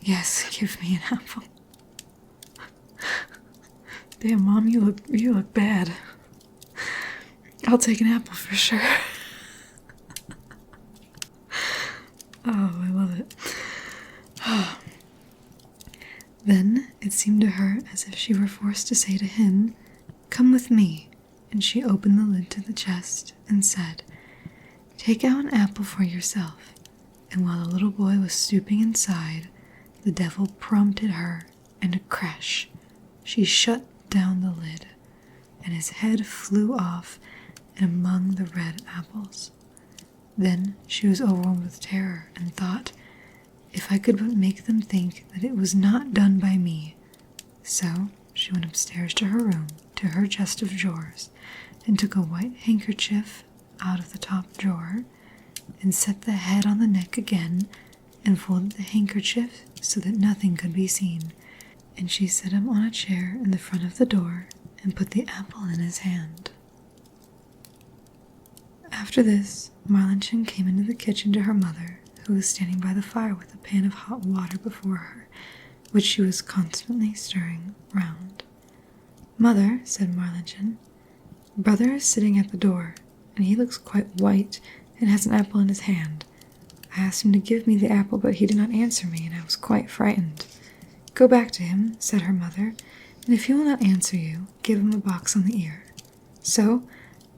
Yes, give me an apple." "Damn, Mom, you look bad. I'll take an apple for sure." Oh, I love it. Then it seemed to her as if she were forced to say to him, "Come with me," and she opened the lid to the chest and said, "Take out an apple for yourself." And while the little boy was stooping inside, the devil prompted her, and a crash, she shut down the lid, and his head flew off and among the red apples. Then she was overwhelmed with terror and thought, "If I could but make them think that it was not done by me." So she went upstairs to her room, to her chest of drawers, and took a white handkerchief out of the top drawer, and set the head on the neck again, and folded the handkerchief so that nothing could be seen, and she set him on a chair in the front of the door, and put the apple in his hand. After this, Marlinchen came into the kitchen to her mother, who was standing by the fire with a pan of hot water before her, which she was constantly stirring round. "Mother," said Marlinchen, "brother is sitting at the door, and he looks quite white and has an apple in his hand. I asked him to give me the apple, but he did not answer me, and I was quite frightened." "Go back to him," said her mother, "and if he will not answer you, give him a box on the ear." So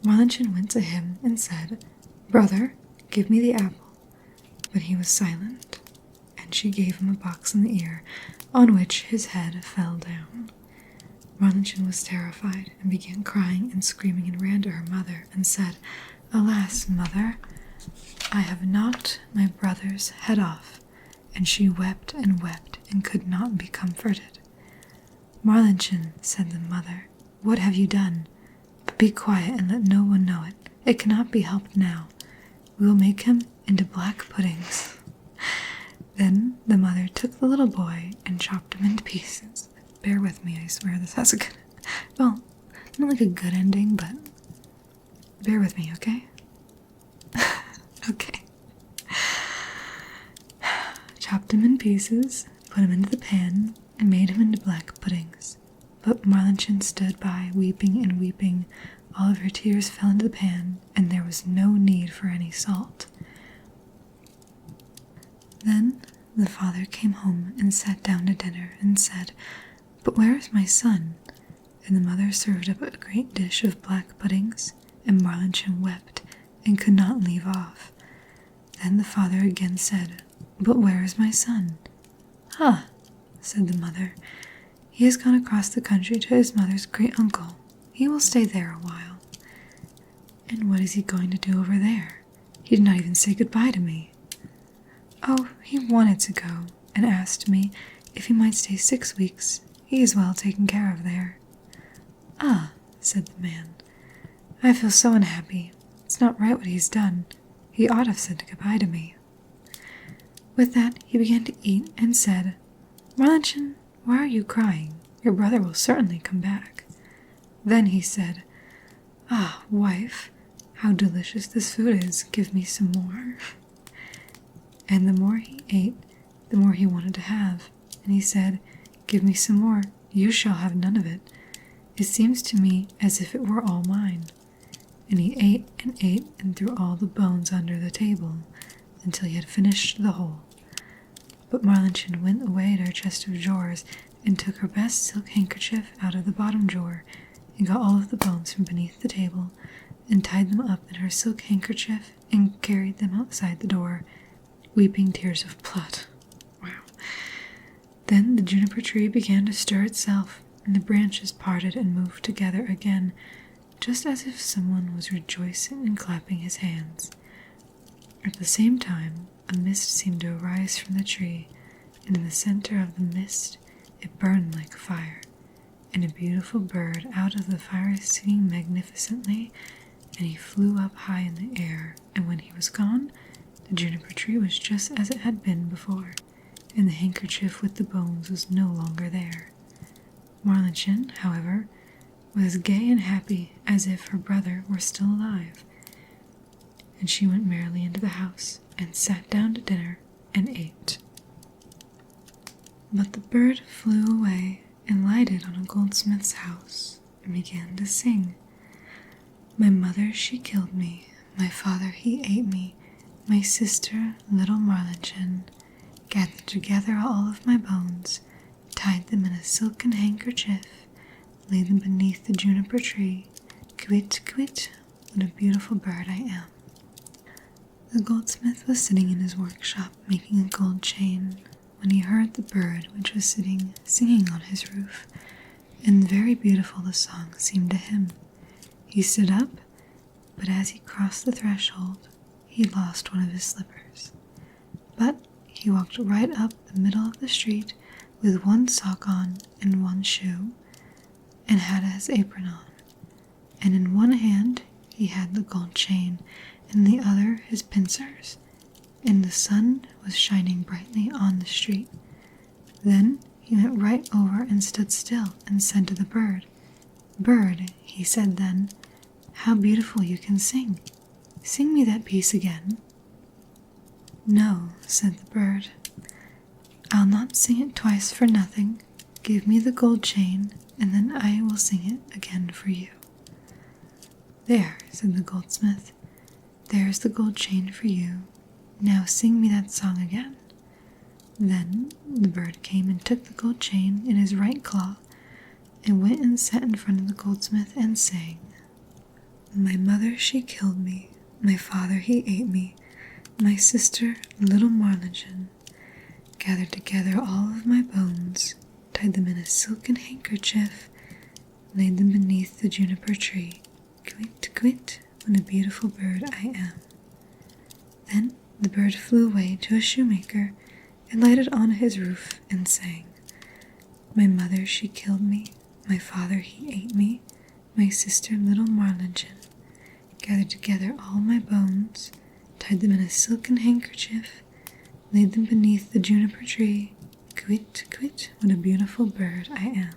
Marlinchen went to him and said, "Brother, give me the apple." But he was silent, and she gave him a box on the ear, on which his head fell down. Marlinchen was terrified, and began crying and screaming, and ran to her mother, and said, "Alas, mother, I have knocked my brother's head off." And she wept and could not be comforted. "Marlinchen," said the mother, "what have you done? But be quiet and let no one know it. It cannot be helped now. We will make him into black puddings." Then the mother took the little boy and chopped him into pieces. Bear with me, I swear this has a good, well, not like a good ending, but bear with me, okay? Okay. Chopped him in pieces, put him into the pan, and made him into black puddings. But Marlinchen stood by, weeping and weeping. All of her tears fell into the pan, and there was no need for any salt. Then the father came home and sat down to dinner and said, But where is my son?" And the mother served up a great dish of black puddings, and Marlinchen wept and could not leave off. Then the father again said, "But where is my son?" "Ah," said the mother, "he has gone across the country to his mother's great uncle. He will stay there a while." "And what is he going to do over there? He did not even say goodbye to me." "Oh, he wanted to go, and asked me if he might stay 6 weeks. He is well taken care of there." "Ah," said the man, "I feel so unhappy. It's not right what he's done. He ought to have said goodbye to me." With that he began to eat and said, "Marlinchen, why are you crying? Your brother will certainly come back." Then he said, "Ah, wife, how delicious this food is. Give me some more." And the more he ate, the more he wanted to have. And he said, "Give me some more. You shall have none of it. It seems to me as if it were all mine." And he ate and threw all the bones under the table until he had finished the whole. But Marlinchen went away to her chest of drawers and took her best silk handkerchief out of the bottom drawer and got all of the bones from beneath the table and tied them up in her silk handkerchief and carried them outside the door, weeping tears of blood. Wow. Then the juniper tree began to stir itself, and the branches parted and moved together again, just as if someone was rejoicing and clapping his hands. At the same time, a mist seemed to arise from the tree, and in the center of the mist it burned like fire, and a beautiful bird out of the fire singing magnificently, and he flew up high in the air, and when he was gone, the juniper tree was just as it had been before, and the handkerchief with the bones was no longer there. Marlinchen, however, was as gay and happy as if her brother were still alive, and she went merrily into the house and sat down to dinner and ate. But the bird flew away and lighted on a goldsmith's house and began to sing. "My mother, she killed me. My father, he ate me. My sister, little Marlinchen, gathered together all of my bones, tied them in a silken handkerchief, laid them beneath the juniper tree. Quit, quit, what a beautiful bird I am." The goldsmith was sitting in his workshop making a gold chain when he heard the bird which was sitting singing on his roof, and very beautiful the song seemed to him. He stood up, but as he crossed the threshold, he lost one of his slippers. But he walked right up the middle of the street with one sock on and one shoe, and had his apron on, and in one hand he had the gold chain, and in the other his pincers, and the sun was shining brightly on the street. Then he went right over and stood still and said to the bird, "Bird," he said then, "how beautiful you can sing. Sing me that piece again." "No," said the bird, "I'll not sing it twice for nothing. Give me the gold chain, and then I will sing it again for you." "There," said the goldsmith, "there's the gold chain for you. Now sing me that song again." Then the bird came and took the gold chain in his right claw, and went and sat in front of the goldsmith and sang, "My mother, she killed me. My father, he ate me. My sister, little Marlinchen, gathered together all of my bones, tied them in a silken handkerchief, laid them beneath the juniper tree. Quit, quit, what a beautiful bird I am." Then the bird flew away to a shoemaker and lighted on his roof and sang, "My mother, she killed me. My father, he ate me. My sister, little Marlinchen, gathered together all my bones, tied them in a silken handkerchief, laid them beneath the juniper tree. Quit, quit, what a beautiful bird I am."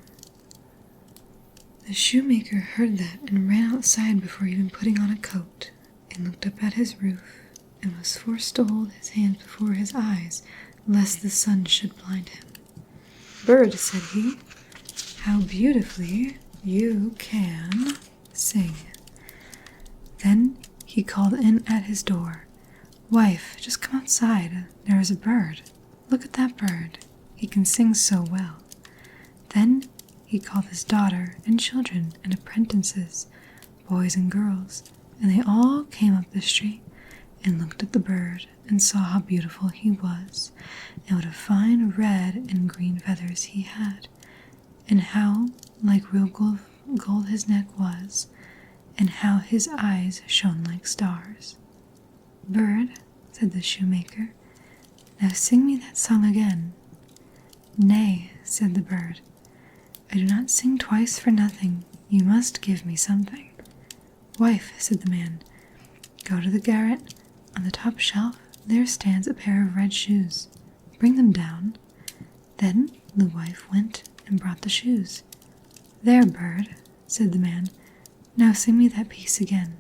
The shoemaker heard that and ran outside before even putting on a coat, and looked up at his roof, and was forced to hold his hands before his eyes, lest the sun should blind him. "Bird," said he, "how beautifully you can sing." Then he called in at his door, "Wife, just come outside. There is a bird. Look at that bird. He can sing so well." Then he called his daughter and children and apprentices, boys and girls, and they all came up the street and looked at the bird and saw how beautiful he was, and what a fine red and green feathers he had, and how like real gold his neck was, and how his eyes shone like stars. "Bird," said the shoemaker, "now sing me that song again." "Nay," said the bird, "I do not sing twice for nothing. You must give me something." "Wife," said the man, "go to the garret. On the top shelf there stands a pair of red shoes. Bring them down." Then the wife went and brought the shoes. "There, bird," said the man, "now sing me that piece again."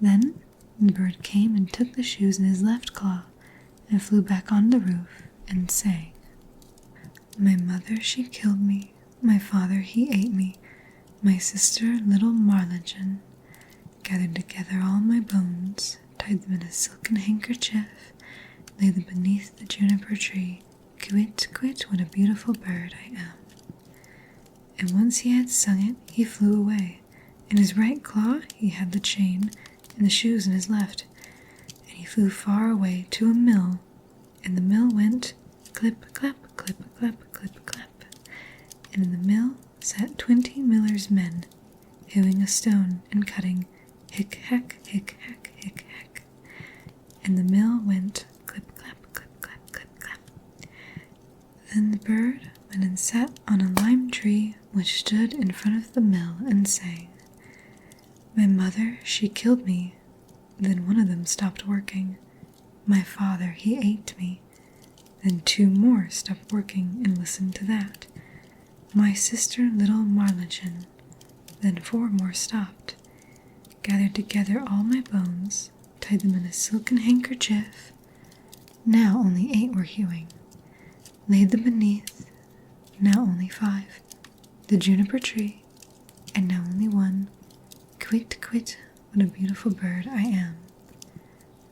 Then the bird came and took the shoes in his left claw and flew back on the roof and sang. "My mother, she killed me. My father, he ate me. My sister, little Marlingen, gathered together all my bones, tied them in a silken handkerchief, laid them beneath the juniper tree. Quit, quit, what a beautiful bird I am." And once he had sung it, he flew away. In his right claw he had the chain, and the shoes in his left, and he flew far away to a mill, and the mill went clip, clap, clip, clap, clip, clap, and in the mill sat 20 miller's men, hewing a stone and cutting hick, hack, hick, hack, hick, hack, and the mill went clip, clap, clip, clap, clip, clap. Then the bird went and sat on a lime tree which stood in front of the mill and sang, "My mother, she killed me." Then one of them stopped working. "My father, he ate me." Then 2 more stopped working and listened to that. "My sister, little Marlingen." Then 4 more stopped. "Gathered together all my bones, tied them in a silken handkerchief." Now only 8 were hewing. "Laid them beneath." Now only 5. The juniper tree, and now only 1. Quit, quit, what a beautiful bird I am.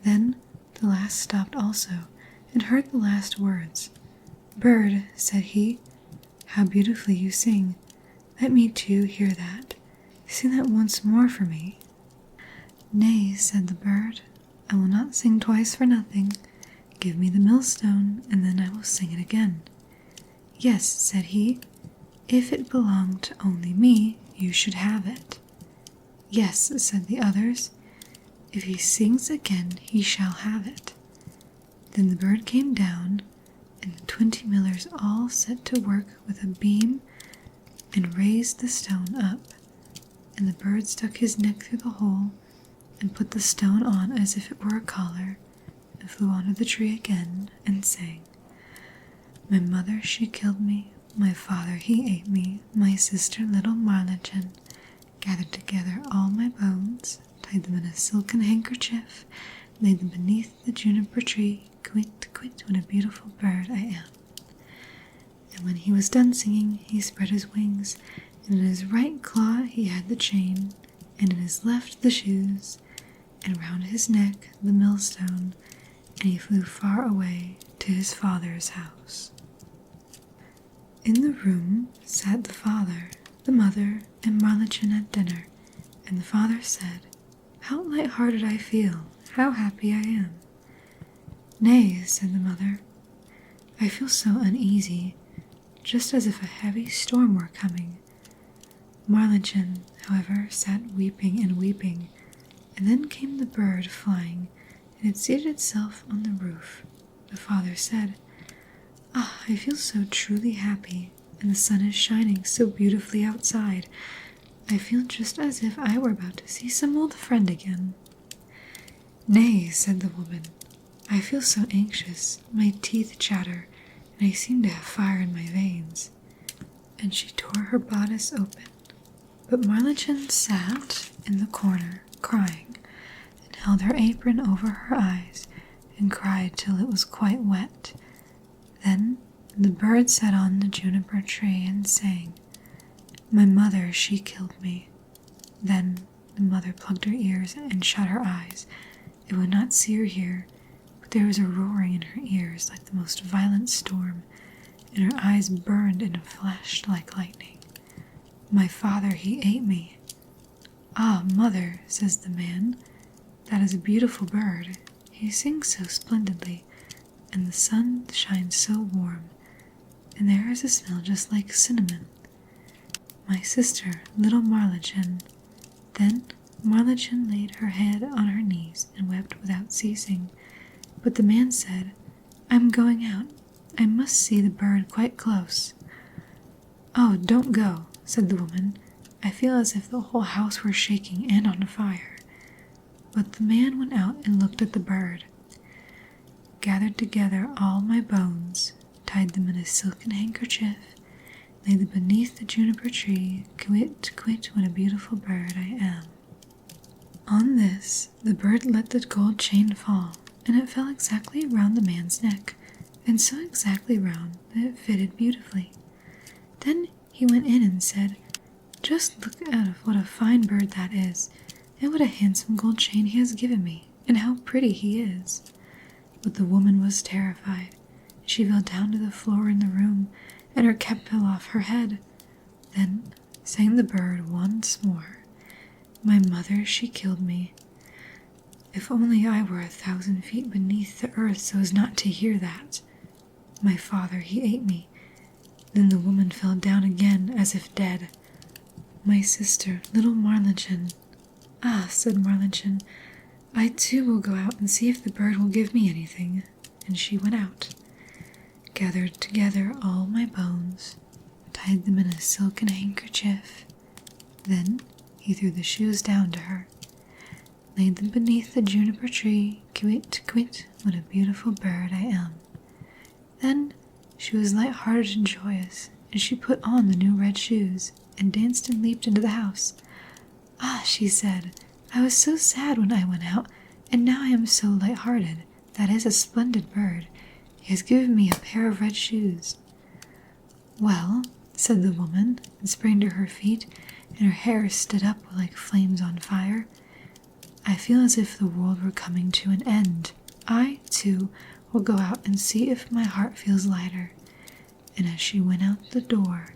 Then the last stopped also, and heard the last words. "Bird," said he, "how beautifully you sing. Let me too hear that. Sing that once more for me." "Nay," said the bird, "I will not sing twice for nothing. Give me the millstone, and then I will sing it again." "Yes," said he, "if it belonged to only me, you should have it." "Yes," said the others, "if he sings again, he shall have it." Then the bird came down, and the 20 millers all set to work with a beam and raised the stone up, and the bird stuck his neck through the hole and put the stone on as if it were a collar, and flew onto the tree again and sang, "My mother, she killed me. My father, he ate me. My sister, little Marlingen, gathered together all my bones, tied them in a silken handkerchief, laid them beneath the juniper tree. Quit, quit, what a beautiful bird I am." And when he was done singing, he spread his wings, and in his right claw he had the chain, and in his left the shoes, and round his neck the millstone, and he flew far away to his father's house. In the room sat the father, the mother, and Marlingen at dinner, and the father said, "How light-hearted I feel, how happy I am." "Nay," said the mother, "I feel so uneasy, just as if a heavy storm were coming." Marlingen, however, sat weeping and weeping, and then came the bird flying, and it seated itself on the roof. The father said, "Ah, I feel so truly happy, and the sun is shining so beautifully outside. I feel just as if I were about to see some old friend again." "Nay," said the woman, "I feel so anxious, my teeth chatter, and I seem to have fire in my veins." And she tore her bodice open. But Marlingen sat in the corner, crying, and held her apron over her eyes, and cried till it was quite wet. Then the bird sat on the juniper tree and sang, "My mother, she killed me." Then the mother plugged her ears and shut her eyes. It would not see or hear, but there was a roaring in her ears like the most violent storm, and her eyes burned and flashed like lightning. My father, he ate me. Ah, mother, says the man, that is a beautiful bird. He sings so splendidly, and the sun shines so warm, and there is a smell just like cinnamon. My sister, little Marlichen. Then Marlichen laid her head on her knees and wept without ceasing. But the man said, I'm going out. I must see the bird quite close. Oh, don't go, said the woman. I feel as if the whole house were shaking and on fire. But the man went out and looked at the bird, gathered together all my bones, tied them in a silken handkerchief, laid them beneath the juniper tree, quit, quit, what a beautiful bird I am. On this, the bird let the gold chain fall, and it fell exactly round the man's neck, and so exactly round that it fitted beautifully. Then he went in and said, Just look at what a fine bird that is, and what a handsome gold chain he has given me, and how pretty he is. But the woman was terrified. She fell down to the floor in the room, and her cap fell off her head. Then sang the bird once more, My mother, she killed me. If only I were 1,000 feet beneath the earth so as not to hear that. My father, he ate me. Then the woman fell down again as if dead. My sister, little Marlichen. Ah, said Marlichen, I too will go out and see if the bird will give me anything. And she went out, gathered together all my bones, tied them in a silken handkerchief. Then he threw the shoes down to her, laid them beneath the juniper tree, quit, quit, what a beautiful bird I am. Then she was light-hearted and joyous, and she put on the new red shoes, and danced and leaped into the house. Ah, she said, I was so sad when I went out, and now I am so light-hearted. That is a splendid bird. He has given me a pair of red shoes. Well, said the woman, and sprang to her feet, and her hair stood up like flames on fire. I feel as if the world were coming to an end. I, too, will go out and see if my heart feels lighter. And as she went out the door,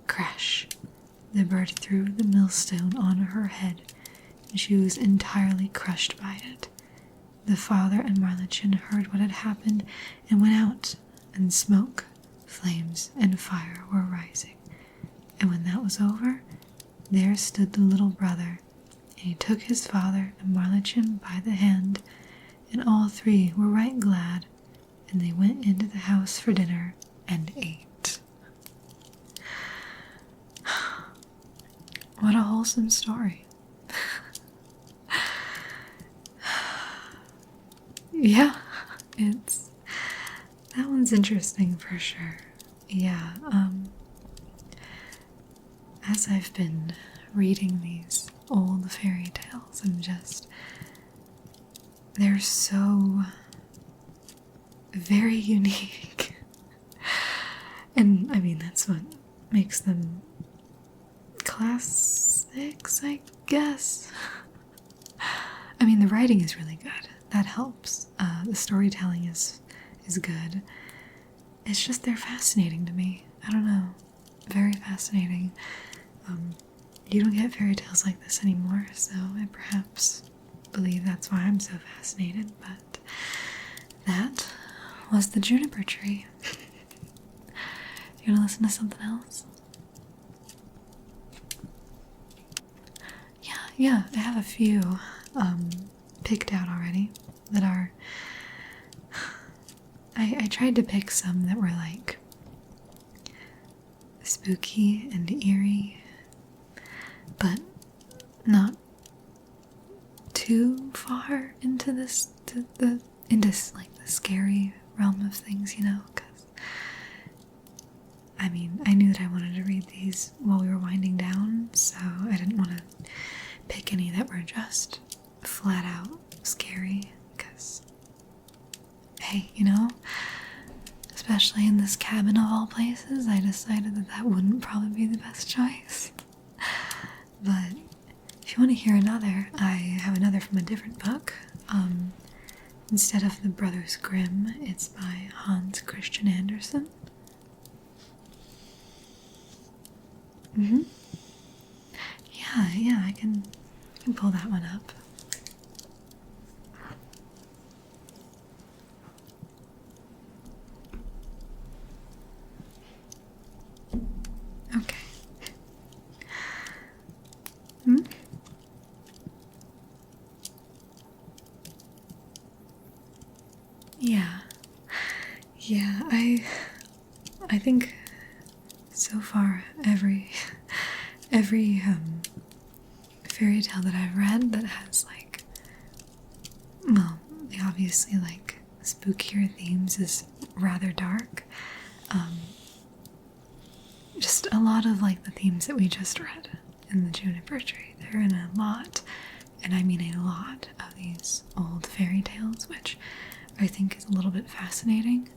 crash, the bird threw the millstone on her head, and she was entirely crushed by it. The father and Marlichen heard what had happened and went out, and smoke, flames, and fire were rising. And when that was over, there stood the little brother, and he took his father and Marlichen by the hand, and all three were right glad, and they went into the house for dinner and ate. What a wholesome story. Yeah, that one's interesting for sure. Yeah, as I've been reading these old fairy tales, they're so very unique. And I mean, that's what makes them classics, I guess. I mean, the writing is really good. That helps. The storytelling is good. It's just they're fascinating to me. I don't know. Very fascinating. You don't get fairy tales like this anymore, so I perhaps believe that's why I'm so fascinated, but that was the juniper tree. You wanna listen to something else? Yeah, I have a few picked out already that are... I tried to pick some that were like spooky and eerie, but not too far into the scary realm of things, you know, because I mean, I knew that I wanted to read these while we were winding down, so I didn't want to pick any that were just flat out scary, because hey, you know, especially in this cabin of all places, I decided that wouldn't probably be the best choice. But if you want to hear another, I have another from a different book. Instead of the Brothers Grimm, it's by Hans Christian Andersen. Yeah, I can pull that one up. Okay. Hmm? Yeah. Yeah, I think so far every fairy tale that I've read that has like, well, obviously like spookier themes is rather dark. Just a lot of like the themes that we just read in the Juniper Tree. They're in a lot, and I mean a lot, of these old fairy tales, which I think is a little bit fascinating.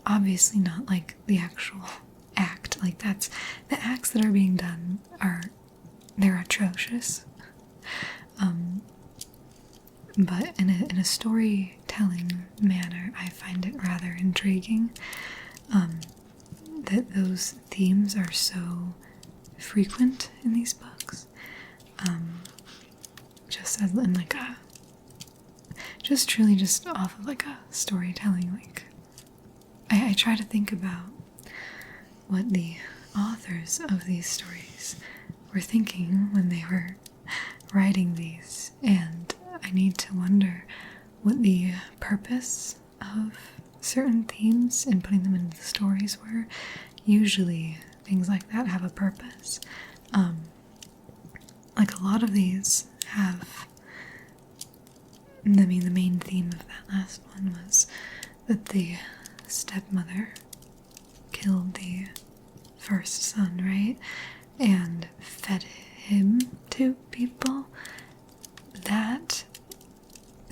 Obviously not like the actual act, like that's the acts that are being done they're atrocious. But in a storytelling manner, I find it rather intriguing that those themes are so frequent in these books. Just as in like just truly just off of like a storytelling, like I try to think about what the authors of these stories were thinking when they were writing these, and I need to wonder what the purpose of certain themes and putting them into the stories were. Usually things like that have a purpose. Like a lot of these have, I mean, the main theme of that last one was that the stepmother killed the first son, right? And fed him to people. That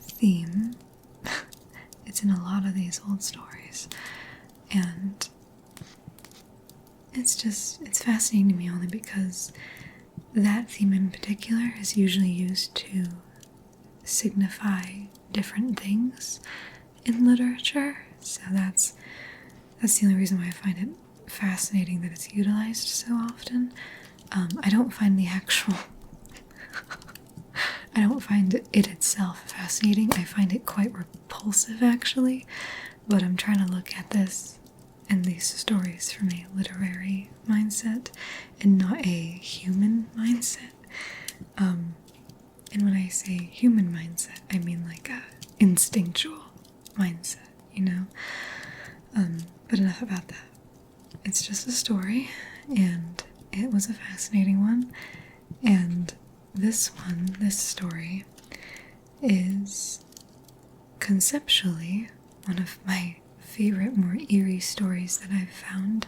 theme, it's in a lot of these old stories. And it's fascinating to me only because that theme in particular is usually used to signify different things in literature. So that's the only reason why I find it fascinating that it's utilized so often. I don't find the actual I don't find it itself fascinating. I find it quite repulsive actually, but I'm trying to look at this and these stories from a literary mindset and not a human mindset. And when I say human mindset, I mean like a instinctual mindset, you know? But enough about that. It's just a story, and it was a fascinating one, and this story, is conceptually one of my favorite, more eerie stories that I've found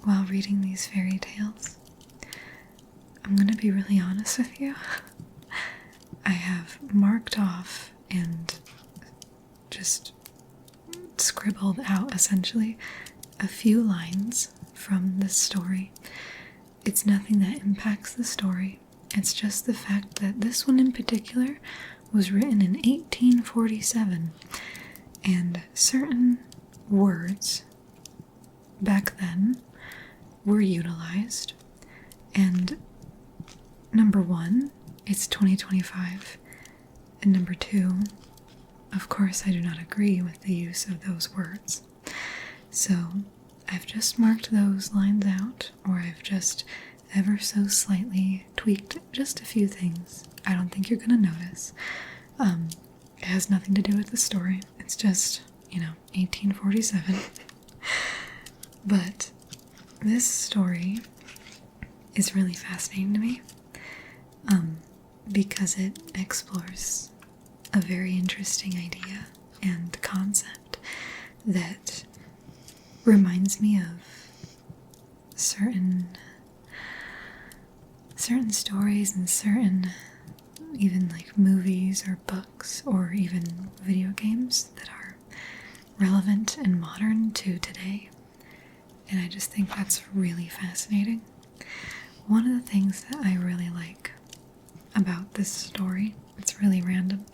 while reading these fairy tales. I'm gonna be really honest with you. I have marked off and just scribbled out essentially a few lines from this story. It's nothing that impacts the story. It's just the fact that this one in particular was written in 1847, and certain words back then were utilized. And number one, it's 2025, and number two, of course I do not agree with the use of those words. So I've just marked those lines out, or I've just ever so slightly tweaked just a few things. I don't think you're gonna notice. It has nothing to do with the story. It's just, 1847. But this story is really fascinating to me, because it explores a very interesting idea and concept that reminds me of certain stories and certain even like movies or books or even video games that are relevant and modern to today. And I just think that's really fascinating. One of the things that I really like about this story, it's really random,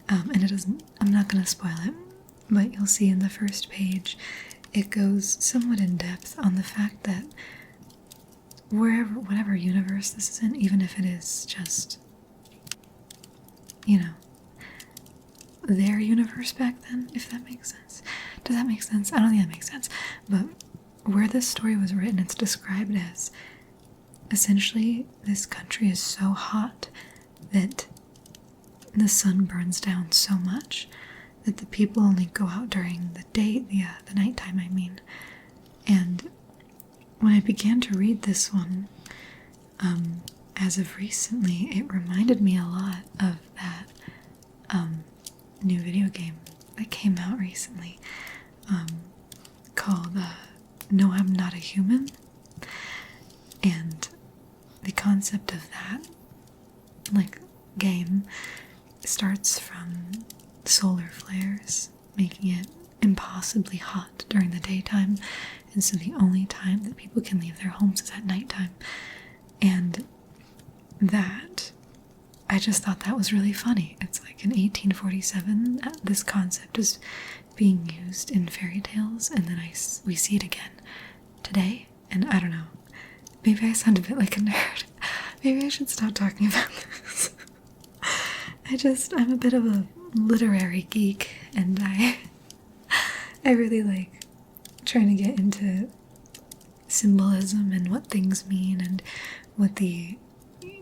and I'm not going to spoil it, but you'll see in the first page, it goes somewhat in depth on the fact that wherever, whatever universe this is in, even if it is just, you know, their universe back then, if that makes sense. Does that make sense? I don't think that makes sense. But where this story was written, it's described as essentially this country is so hot that the sun burns down so much that the people only go out during the day, the nighttime, I mean. And when I began to read this one, as of recently, it reminded me a lot of that new video game that came out recently, called No, I'm Not a Human. And the concept of that, like, game starts from solar flares, making it impossibly hot during the daytime, and so the only time that people can leave their homes is at nighttime. And that, I just thought that was really funny. It's like in 1847, this concept is being used in fairy tales, and then we see it again today, and I don't know. Maybe I sound a bit like a nerd. Maybe I should stop talking about this. I'm a bit of a literary geek, and I really like trying to get into symbolism and what things mean and what the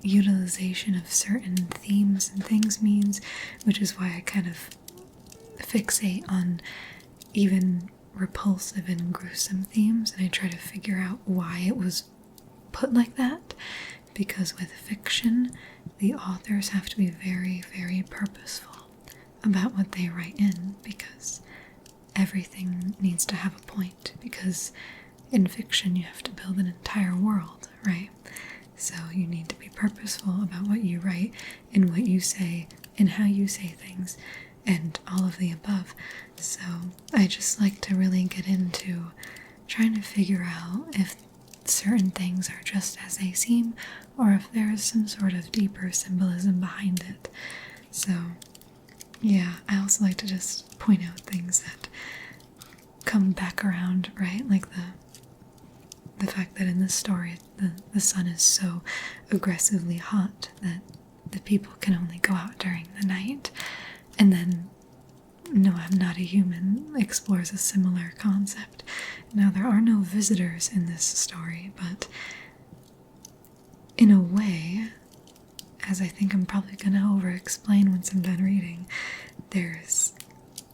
utilization of certain themes and things means, which is why I kind of fixate on even repulsive and gruesome themes, and I try to figure out why it was put like that, because with fiction, the authors have to be very, very purposeful about what they write in, because everything needs to have a point, because in fiction you have to build an entire world, right? So you need to be purposeful about what you write and what you say and how you say things and all of the above. So I just like to really get into trying to figure out if certain things are just as they seem or if there is some sort of deeper symbolism behind it. So yeah, I also like to just point out things that come back around, right? Like the fact that in this story the sun is so aggressively hot that the people can only go out during the night. And then No, I'm Not a Human explores a similar concept. Now, there are no visitors in this story, but in a way, as I think I'm probably going to over-explain once I'm done reading, there's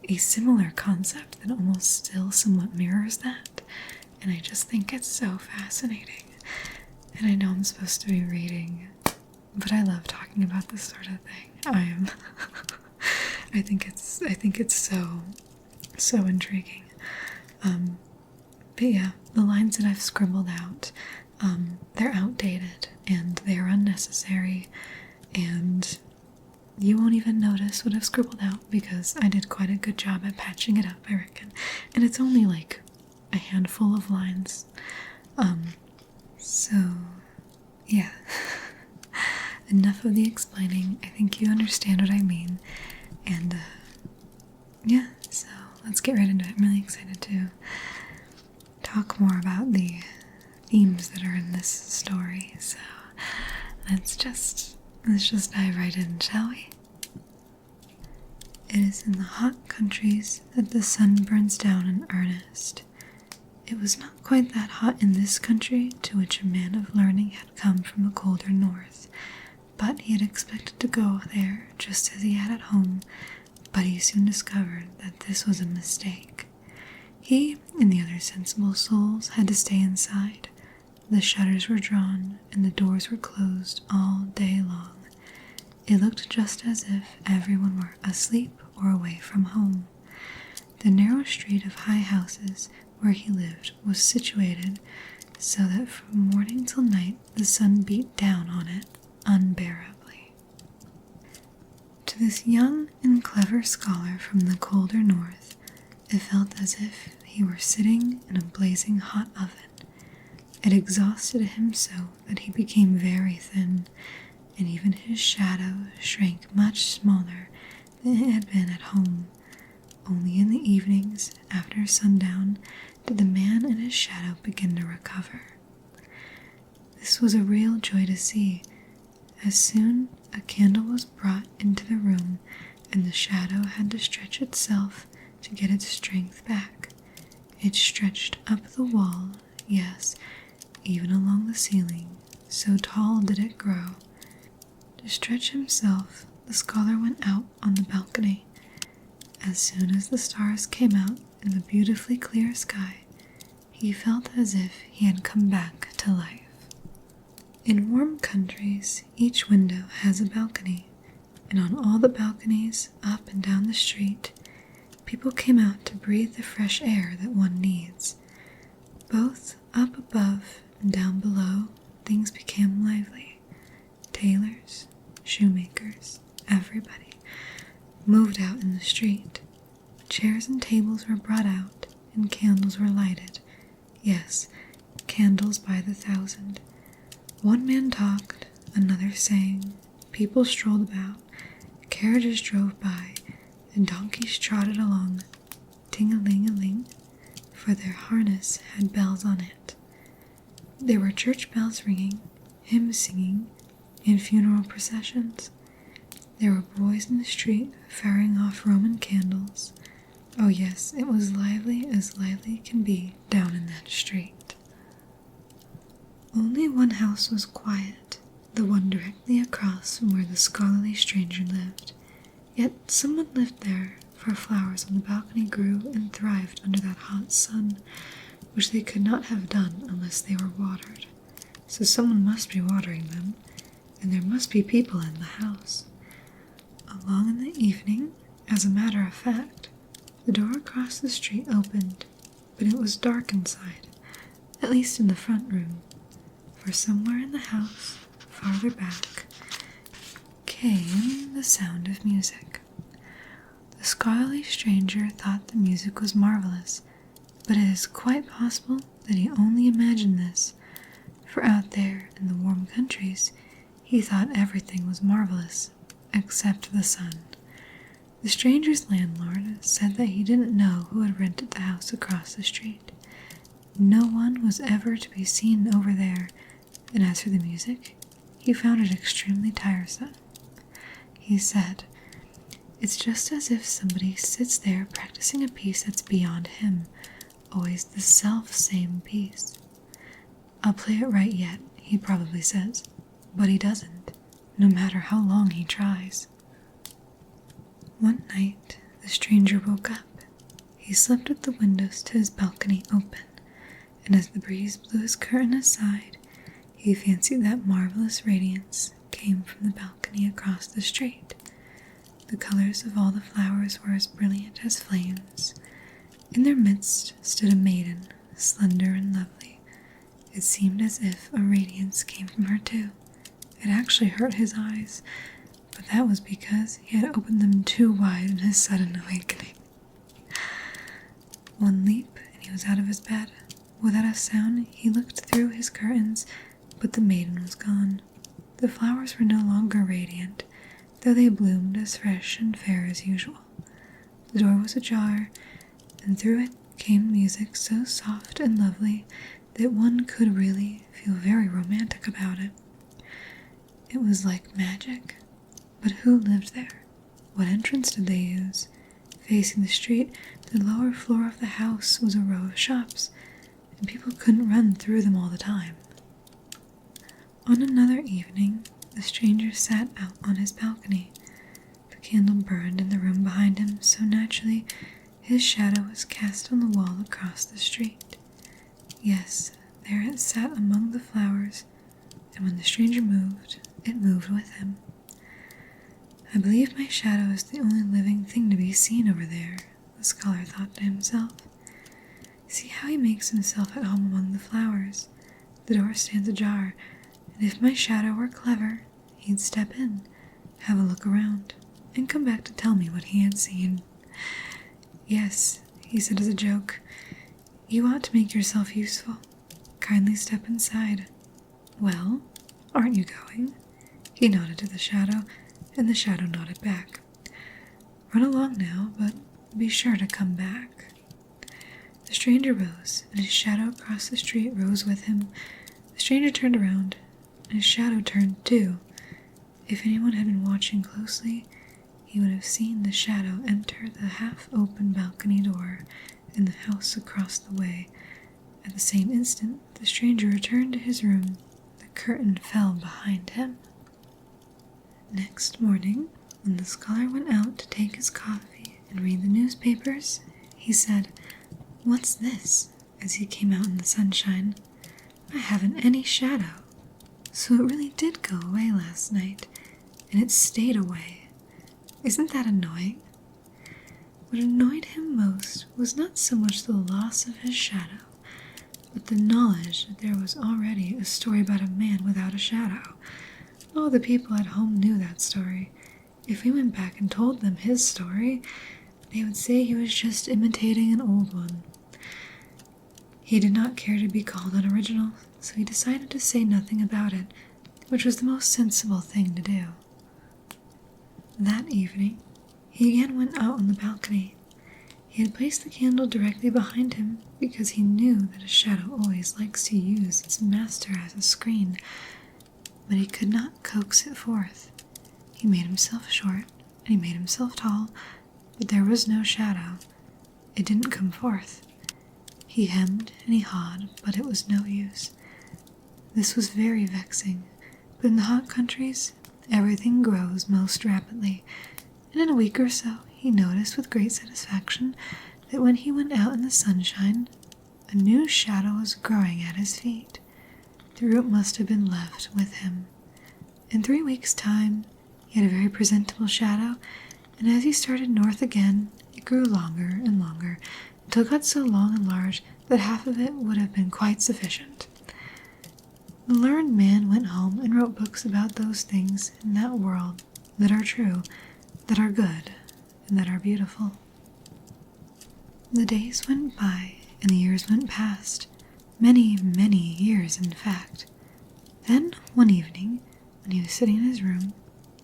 a similar concept that almost still somewhat mirrors that, and I just think it's so fascinating. And I know I'm supposed to be reading, but I love talking about this sort of thing. I think it's so intriguing. But yeah, the lines that I've scribbled out, they're outdated and they are unnecessary, and you won't even notice what I've scribbled out because I did quite a good job at patching it up, I reckon. And it's only like a handful of lines. So yeah. Enough of the explaining. I think you understand what I mean. And yeah, so let's get right into it. I'm really excited to talk more about the themes that are in this story. So let's just dive right in, shall we? It is in the hot countries that the sun burns down in earnest. It was not quite that hot in this country to which a man of learning had come from the colder north, but he had expected to go there just as he had at home, but he soon discovered that this was a mistake. He and the other sensible souls had to stay inside. The shutters were drawn and the doors were closed all day long. It looked just as if everyone were asleep or away from home. The narrow street of high houses where he lived was situated so that from morning till night the sun beat down on it unbearably. To this young and clever scholar from the colder north, it felt as if he were sitting in a blazing hot oven. It exhausted him so that he became very thin, and even his shadow shrank much smaller than it had been at home. Only in the evenings, after sundown, did the man and his shadow begin to recover. The This was a real joy to see. As soon a candle was brought into the room, and the shadow had to stretch itself to get its strength back. It stretched up the wall, yes, even along the ceiling, so tall did it grow. To stretch himself, the scholar went out on the balcony. As soon as the stars came out in the beautifully clear sky, he felt as if he had come back to life. In warm countries, each window has a balcony, and on all the balconies up and down the street, people came out to breathe the fresh air that one needs. Both up above and down below, things became lively. Tailors, shoemakers, everybody moved out in the street. Chairs and tables were brought out, and candles were lighted. Yes, candles by the thousand. One man talked, another sang, people strolled about, carriages drove by, and donkeys trotted along, ting-a-ling-a-ling, for their harness had bells on it. There were church bells ringing, hymns singing, and funeral processions. There were boys in the street firing off Roman candles. Oh yes, it was lively as lively can be down in that street. Only one house was quiet, the one directly across from where the scholarly stranger lived. Yet someone lived there, for flowers on the balcony grew and thrived under that hot sun, which they could not have done unless they were watered. So someone must be watering them, and there must be people in the house. Along in the evening, as a matter of fact, the door across the street opened, but it was dark inside, at least in the front room, for somewhere in the house, farther back, came the sound of music. The scholarly stranger thought the music was marvelous, but it is quite possible that he only imagined this, for out there in the warm countries, he thought everything was marvelous, except the sun. The stranger's landlord said that he didn't know who had rented the house across the street. No one was ever to be seen over there, and as for the music, he found it extremely tiresome. He said, "It's just as if somebody sits there practicing a piece that's beyond him, always the self-same piece. I'll play it right yet," he probably says, but he doesn't, no matter how long he tries. One night, the stranger woke up. He slept with the windows to his balcony open, and as the breeze blew his curtain aside, he fancied that marvelous radiance came from the balcony across the street. The colors of all the flowers were as brilliant as flames. In their midst stood a maiden, slender and lovely. It seemed as if a radiance came from her too. It actually hurt his eyes, but that was because he had opened them too wide in his sudden awakening. One leap, and he was out of his bed. Without a sound, he looked through his curtains, but the maiden was gone. The flowers were no longer radiant, though they bloomed as fresh and fair as usual. The door was ajar, and through it came music so soft and lovely that one could really feel very romantic about it. It was like magic. But who lived there? What entrance did they use? Facing the street, the lower floor of the house was a row of shops, and people couldn't run through them all the time. On another evening, the stranger sat out on his balcony. The candle burned in the room behind him, so naturally his shadow was cast on the wall across the street. Yes, there it sat among the flowers, and when the stranger moved, it moved with him. "I believe my shadow is the only living thing to be seen over there," the scholar thought to himself. "See how he makes himself at home among the flowers. The door stands ajar, and if my shadow were clever, he'd step in, have a look around, and come back to tell me what he had seen. Yes," he said as a joke, "you ought to make yourself useful. Kindly step inside. Well, aren't you going?" He nodded to the shadow, and the shadow nodded back. "Run along now, but be sure to come back." The stranger rose, and his shadow across the street rose with him. The stranger turned around, and his shadow turned too. If anyone had been watching closely, he would have seen the shadow enter the half-open balcony door in the house across the way. At the same instant, the stranger returned to his room. The curtain fell behind him. Next morning, when the scholar went out to take his coffee and read the newspapers, he said, "What's this?" as he came out in the sunshine. "I haven't any shadow. So it really did go away last night, and it stayed away. Isn't that annoying?" What annoyed him most was not so much the loss of his shadow, but the knowledge that there was already a story about a man without a shadow. All the people at home knew that story. If we went back and told them his story, they would say he was just imitating an old one. He did not care to be called unoriginal, so he decided to say nothing about it, which was the most sensible thing to do. That evening, he again went out on the balcony. He had placed the candle directly behind him because he knew that a shadow always likes to use its master as a screen, but he could not coax it forth. He made himself short, and he made himself tall, but there was no shadow. It didn't come forth. He hemmed and he hawed, but it was no use. This was very vexing, but in the hot countries, everything grows most rapidly, and in a week or so he noticed with great satisfaction that when he went out in the sunshine, a new shadow was growing at his feet. The root must have been left with him. In 3 weeks' time, he had a very presentable shadow, and as he started north again, it grew longer and longer, until it got so long and large that half of it would have been quite sufficient. The learned man went home and wrote books about those things in that world that are true, that are good, and that are beautiful. The days went by, and the years went past. Many, many years, in fact. Then, one evening, when he was sitting in his room,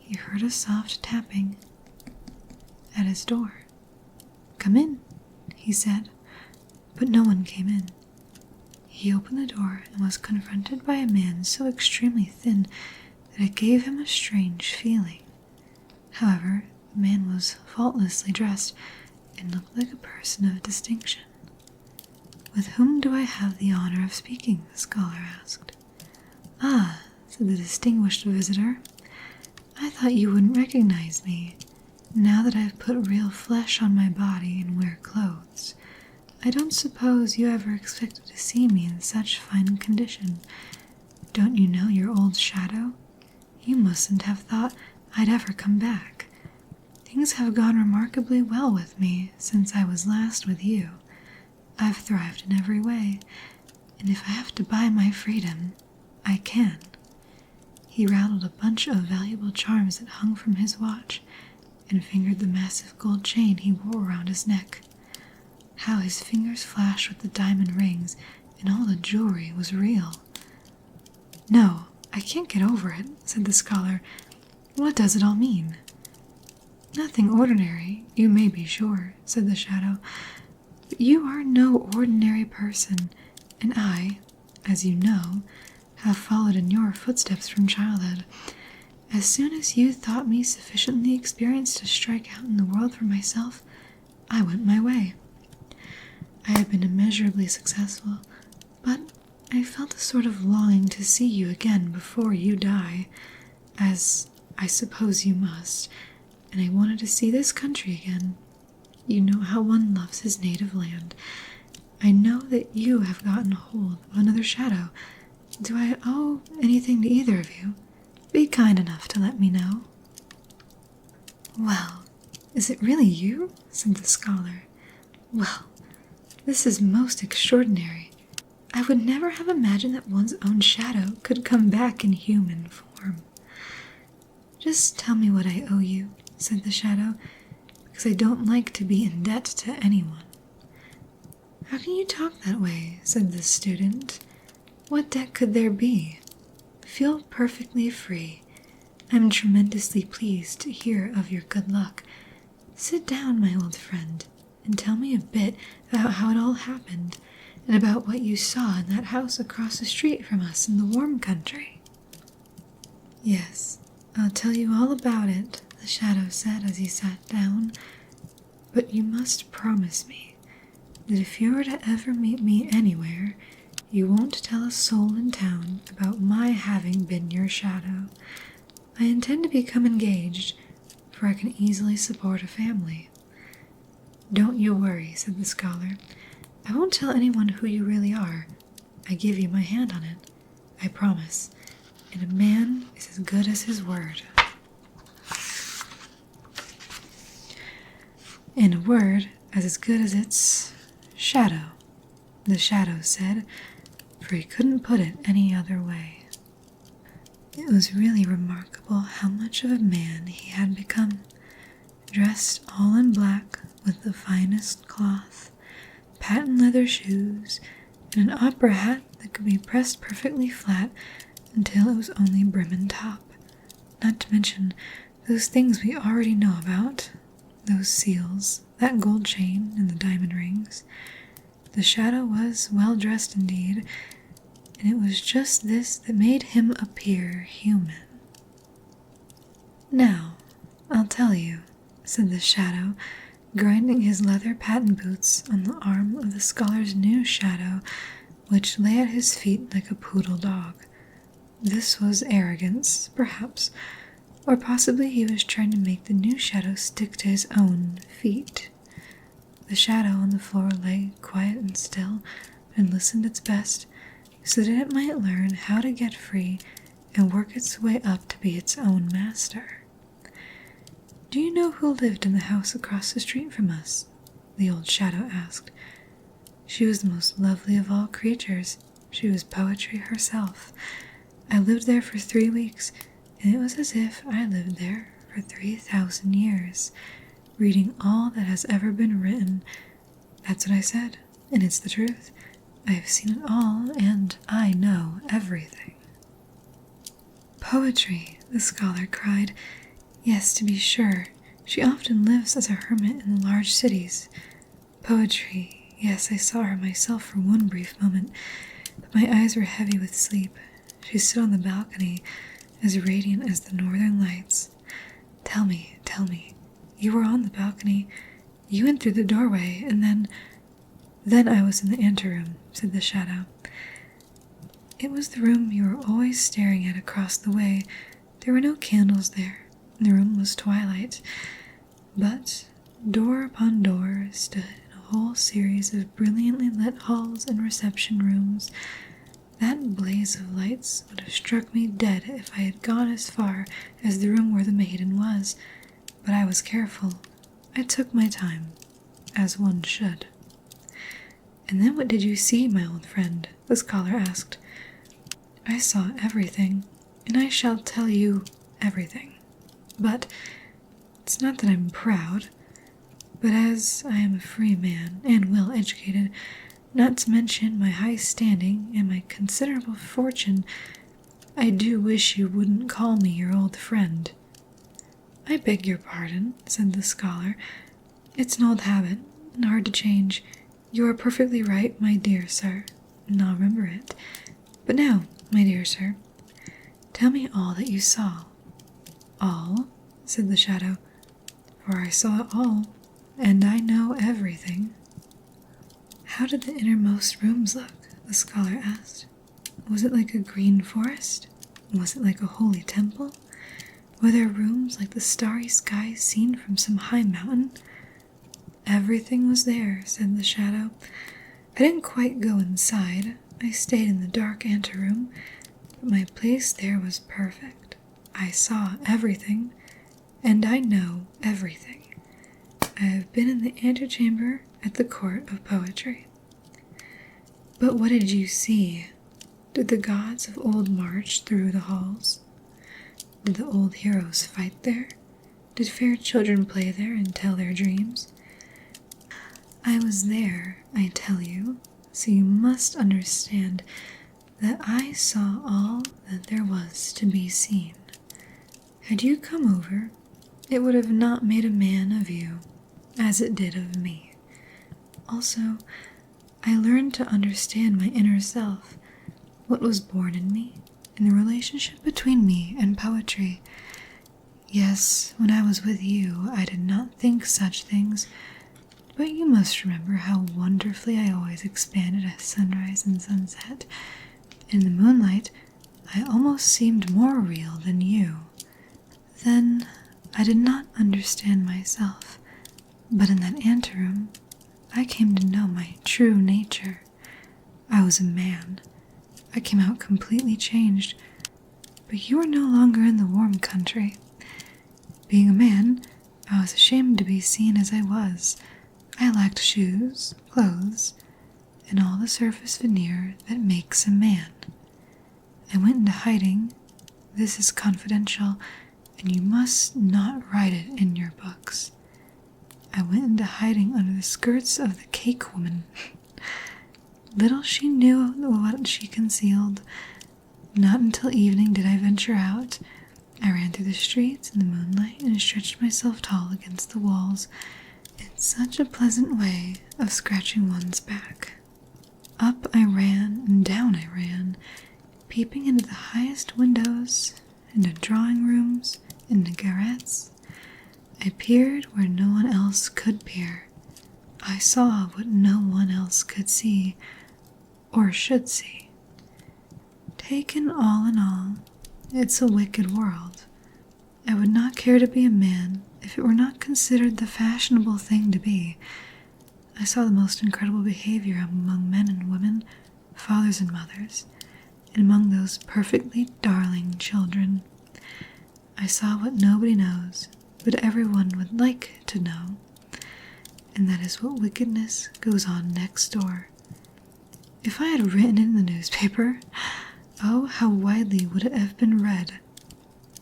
he heard a soft tapping at his door. "Come in," he said, but no one came in. He opened the door and was confronted by a man so extremely thin that it gave him a strange feeling. However, the man was faultlessly dressed and looked like a person of distinction. "With whom do I have the honor of speaking?" the scholar asked. "Ah," said the distinguished visitor, "I thought you wouldn't recognize me. Now that I've put real flesh on my body and wear clothes, I don't suppose you ever expected to see me in such fine condition. Don't you know your old shadow? You mustn't have thought I'd ever come back. Things have gone remarkably well with me since I was last with you. I've thrived in every way, and if I have to buy my freedom, I can." He rattled a bunch of valuable charms that hung from his watch, and fingered the massive gold chain he wore around his neck. How his fingers flashed with the diamond rings, and all the jewelry was real. "No, I can't get over it," said the scholar. "What does it all mean?" "Nothing ordinary, you may be sure," said the shadow. "But you are no ordinary person, and I, as you know, have followed in your footsteps from childhood. As soon as you thought me sufficiently experienced to strike out in the world for myself, I went my way. I have been immeasurably successful, but I felt a sort of longing to see you again before you die, as I suppose you must, and I wanted to see this country again. You know how one loves his native land. I know that you have gotten hold of another shadow. Do I owe anything to either of you? Be kind enough to let me know." "Well, is it really you?" said the scholar. "Well, this is most extraordinary. I would never have imagined that one's own shadow could come back in human form." "Just tell me what I owe you," said the shadow, "because I don't like to be in debt to anyone." "How can you talk that way?" said the student. "What debt could there be? Feel perfectly free. I'm tremendously pleased to hear of your good luck. Sit down, my old friend, and tell me a bit about how it all happened, and about what you saw in that house across the street from us in the warm country. Yes, I'll tell you all about it, the shadow said as he sat down, but you must promise me that if you were to ever meet me anywhere, you won't tell a soul in town about my having been your shadow. I intend to become engaged, for I can easily support a family. Don't you worry, said the scholar. I won't tell anyone who you really are. I give you my hand on it. I promise. And a man is as good as his word. And a word as good as its shadow, the shadow said, for he couldn't put it any other way. It was really remarkable how much of a man he had become, dressed all in black with the finest cloth, patent leather shoes, and an opera hat that could be pressed perfectly flat until it was only brim and top, not to mention those things we already know about, those seals, that gold chain, and the diamond rings. The shadow was well dressed indeed, and it was just this that made him appear human. Now, I'll tell you, said the shadow, grinding his leather patent boots on the arm of the scholar's new shadow, which lay at his feet like a poodle dog. This was arrogance, perhaps, or possibly he was trying to make the new shadow stick to his own feet. The shadow on the floor lay quiet and still and listened its best, so that it might learn how to get free and work its way up to be its own master. Do you know who lived in the house across the street from us? The old shadow asked. She was the most lovely of all creatures. She was poetry herself. I lived there for 3 weeks, and it was as if I lived there for 3,000 years, reading all that has ever been written. That's what I said, and it's the truth. I have seen it all, and I know everything. Poetry, the scholar cried. Yes, to be sure, she often lives as a hermit in the large cities. Poetry, yes, I saw her myself for one brief moment, but my eyes were heavy with sleep. She stood on the balcony, as radiant as the northern lights. Tell me, you were on the balcony. You went through the doorway, and then I was in the anteroom, said the shadow. It was the room you were always staring at across the way. There were no candles there. The room was twilight, but door upon door stood a whole series of brilliantly lit halls and reception rooms. That blaze of lights would have struck me dead if I had gone as far as the room where the maiden was, but I was careful. I took my time, as one should. And then what did you see, my old friend? The scholar asked. I saw everything, and I shall tell you everything. But it's not that I'm proud, but as I am a free man and well educated, not to mention my high standing and my considerable fortune, I do wish you wouldn't call me your old friend. I beg your pardon, said the scholar. It's an old habit, and hard to change. You are perfectly right, my dear sir, and I'll remember it. But now, my dear sir, tell me all that you saw. All, said the shadow, for I saw it all, and I know everything. How did the innermost rooms look? The scholar asked. Was it like a green forest? Was it like a holy temple? Were there rooms like the starry sky seen from some high mountain? Everything was there, said the shadow. I didn't quite go inside. I stayed in the dark anteroom, but my place there was perfect. I saw everything, and I know everything. I have been in the antechamber at the court of poetry. But what did you see? Did the gods of old march through the halls? Did the old heroes fight there? Did fair children play there and tell their dreams? I was there, I tell you, so you must understand that I saw all that there was to be seen. Had you come over, it would have not made a man of you, as it did of me. Also, I learned to understand my inner self, what was born in me, and the relationship between me and poetry. Yes, when I was with you, I did not think such things, but you must remember how wonderfully I always expanded at sunrise and sunset. In the moonlight, I almost seemed more real than you. Then, I did not understand myself, but in that anteroom, I came to know my true nature. I was a man. I came out completely changed, but you were no longer in the warm country. Being a man, I was ashamed to be seen as I was. I lacked shoes, clothes, and all the surface veneer that makes a man. I went into hiding. This is confidential, and you must not write it in your books. I went into hiding under the skirts of the cake woman. Little she knew what she concealed. Not until evening did I venture out. I ran through the streets in the moonlight and stretched myself tall against the walls in such a pleasant way of scratching one's back. Up I ran and down I ran, peeping into the highest windows, into drawing rooms, into garrets. I peered where no one else could peer. I saw what no one else could see, or should see. Taken all in all, it's a wicked world. I would not care to be a man if it were not considered the fashionable thing to be. I saw the most incredible behavior among men and women, fathers and mothers, and among those perfectly darling children. I saw what nobody knows, but everyone would like to know, and that is what wickedness goes on next door. If I had written it in the newspaper, oh, how widely would it have been read.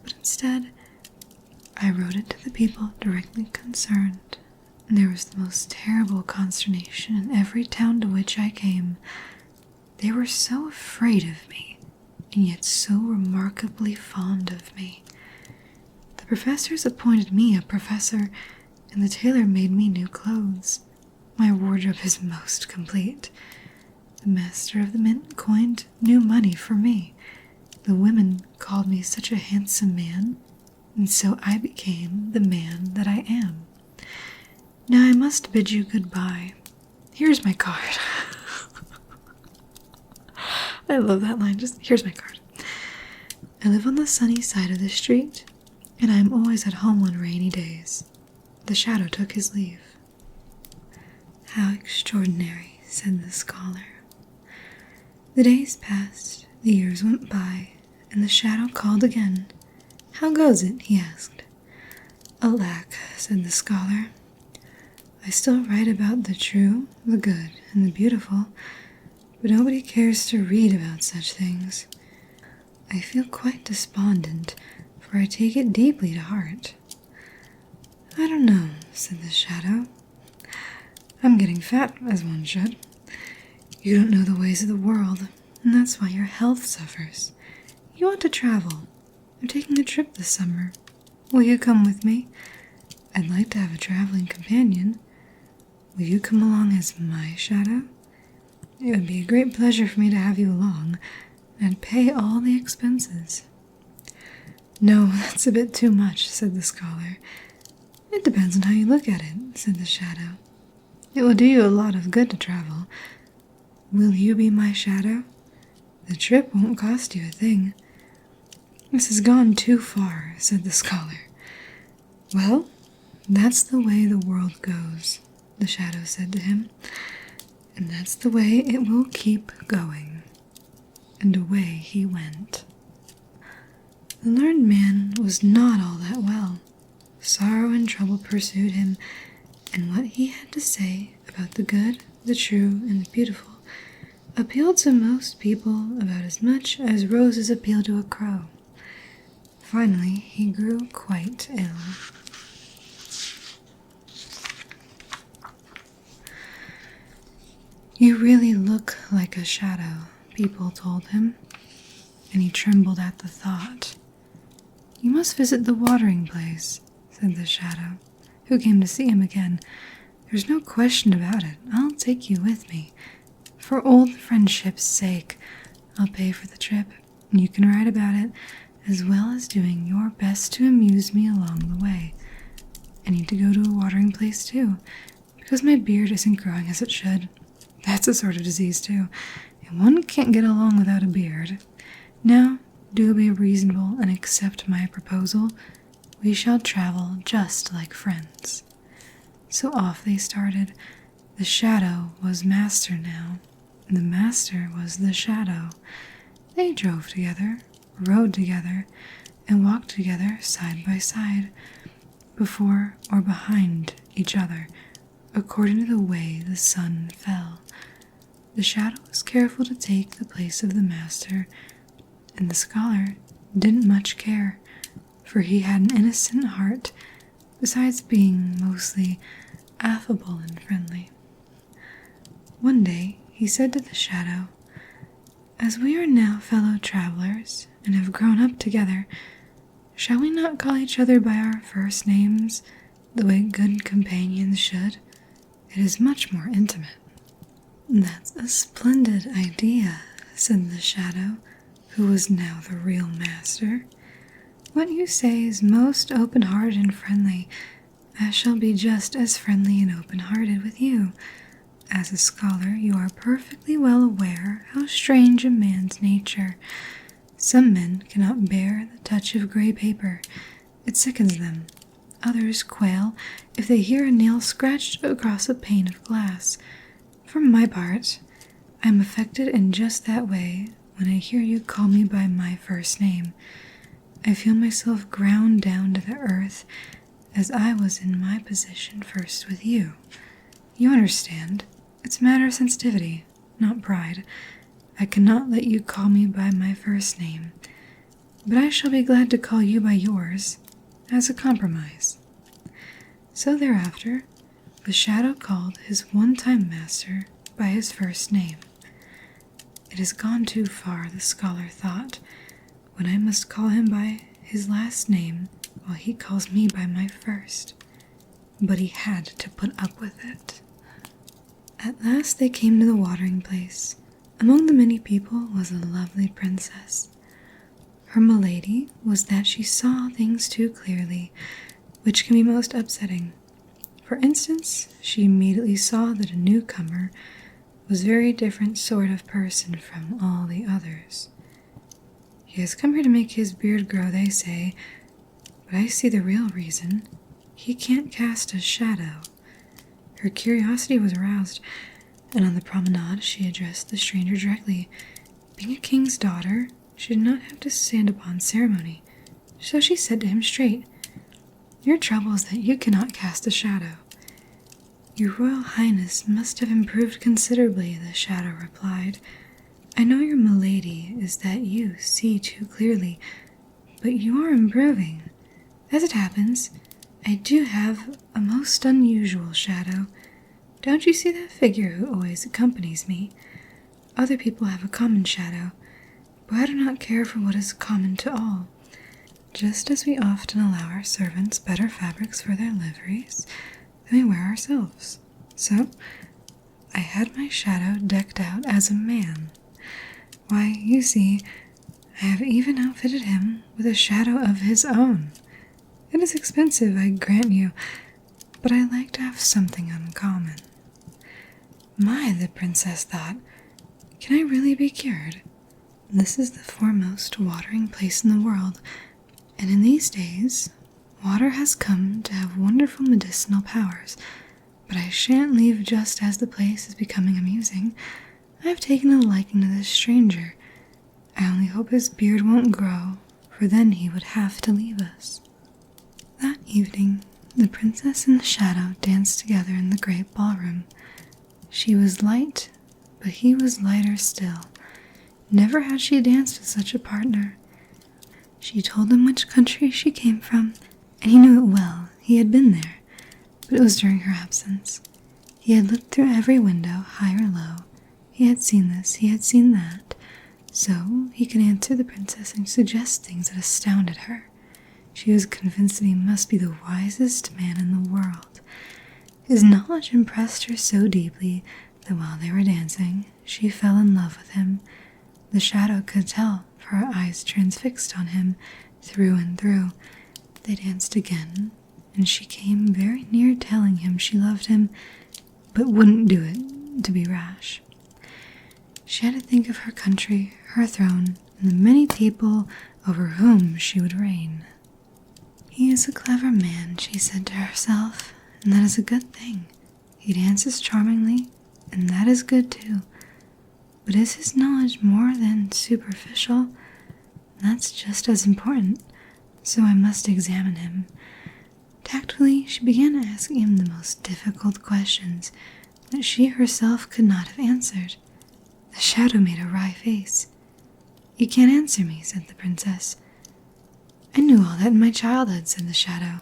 But instead, I wrote it to the people directly concerned, and there was the most terrible consternation in every town to which I came. They were so afraid of me, and yet so remarkably fond of me. The professors appointed me a professor, and the tailor made me new clothes. My wardrobe is most complete. The master of the mint coined new money for me. The women called me such a handsome man, and so I became the man that I am. Now I must bid you goodbye. Here's my card. I love that line, just here's my card. I live on the sunny side of the street, and I am always at home on rainy days. The shadow took his leave. How extraordinary, said the scholar. The days passed, the years went by, and the shadow called again. How goes it? He asked. Alack, said the scholar. I still write about the true, the good, and the beautiful, but nobody cares to read about such things. I feel quite despondent, for I take it deeply to heart. I don't know, said the shadow. I'm getting fat, as one should. You don't know the ways of the world, and that's why your health suffers. You want to travel. I'm taking a trip this summer. Will you come with me? I'd like to have a traveling companion. Will you come along as my shadow? It would be a great pleasure for me to have you along, and I'd pay all the expenses. No, that's a bit too much, said the scholar. It depends on how you look at it, said the shadow. It will do you a lot of good to travel. Will you be my shadow? The trip won't cost you a thing. This has gone too far, said the scholar. Well, that's the way the world goes, the shadow said to him, and that's the way it will keep going. And away he went. The learned man was not all that well. Sorrow and trouble pursued him, and what he had to say about the good, the true, and the beautiful appealed to most people about as much as roses appeal to a crow. Finally, he grew quite ill. You really look like a shadow, people told him, and he trembled at the thought. You must visit the watering place, said the shadow, who came to see him again. There's no question about it. I'll take you with me. for old friendship's sake, I'll pay for the trip. You can write about it, as well as doing your best to amuse me along the way. I need to go to a watering place too, because my beard isn't growing as it should. That's a sort of disease too, and one can't get along without a beard. Now, do be reasonable and accept my proposal. We shall travel just like friends. So off they started. The shadow was master now. The master was the shadow. They drove together, rode together, and walked together side by side, before or behind each other, according to the way the sun fell. The shadow was careful to take the place of the master, and the scholar didn't much care, for he had an innocent heart, besides being mostly affable and friendly. One day he said to the shadow, "As we are now fellow travelers and have grown up together, shall we not call each other by our first names, the way good companions should? It is much more intimate." "That's a splendid idea," said the shadow, who was now the real master. "What you say is most open-hearted and friendly. I shall be just as friendly and open-hearted with you. As a scholar, you are perfectly well aware how strange a man's nature. Some men cannot bear the touch of gray paper. It sickens them. Others quail if they hear a nail scratched across a pane of glass. For my part, I am affected in just that way when I hear you call me by my first name. I feel myself ground down to the earth as I was in my position first with you. You understand, it's a matter of sensitivity, not pride. I cannot let you call me by my first name, but I shall be glad to call you by yours, as a compromise." So thereafter, the shadow called his one-time master by his first name. It has gone too far, the scholar thought, when I must call him by his last name while he calls me by my first. But he had to put up with it. At last they came to the watering place. Among the many people was a lovely princess. Her malady was that she saw things too clearly, which can be most upsetting. For instance, she immediately saw that a newcomer was a very different sort of person from all the others. "He has come here to make his beard grow," they say, "but I see the real reason. He can't cast a shadow." Her curiosity was aroused, and on the promenade she addressed the stranger directly. Being a king's daughter, she did not have to stand upon ceremony, so she said to him straight, "Your trouble is that you cannot cast a shadow." "Your Royal Highness must have improved considerably," the shadow replied. "I know your malady is that you see too clearly, but you are improving. As it happens, I do have a most unusual shadow. Don't you see that figure who always accompanies me? Other people have a common shadow, but I do not care for what is common to all. Just as we often allow our servants better fabrics for their liveries than we wear ourselves. So, I had my shadow decked out as a man. Why, you see, I have even outfitted him with a shadow of his own. It is expensive, I grant you, but I like to have something uncommon." "My," the princess thought, "can I really be cured? This is the foremost watering place in the world, and in these days, water has come to have wonderful medicinal powers, but I shan't leave just as the place is becoming amusing. I have taken a liking to this stranger. I only hope his beard won't grow, for then he would have to leave us." That evening, the princess and the shadow danced together in the great ballroom. She was light, but he was lighter still. Never had she danced with such a partner. She told him which country she came from, and he knew it well. He had been there, but it was during her absence. He had looked through every window, high or low. He had seen this, he had seen that, so he could answer the princess and suggest things that astounded her. She was convinced that he must be the wisest man in the world. His knowledge impressed her so deeply that while they were dancing, she fell in love with him. The shadow could tell, for her eyes transfixed on him through and through. They danced again, and she came very near telling him she loved him, but wouldn't do it to be rash. She had to think of her country, her throne, and the many people over whom she would reign. He is a clever man, she said to herself, and that is a good thing. He dances charmingly, and that is good too. But is his knowledge more than superficial? That's just as important, so I must examine him. Tactfully, she began asking him the most difficult questions that she herself could not have answered. The shadow made a wry face. "You can't answer me," said the princess. "I knew all that in my childhood," said the shadow.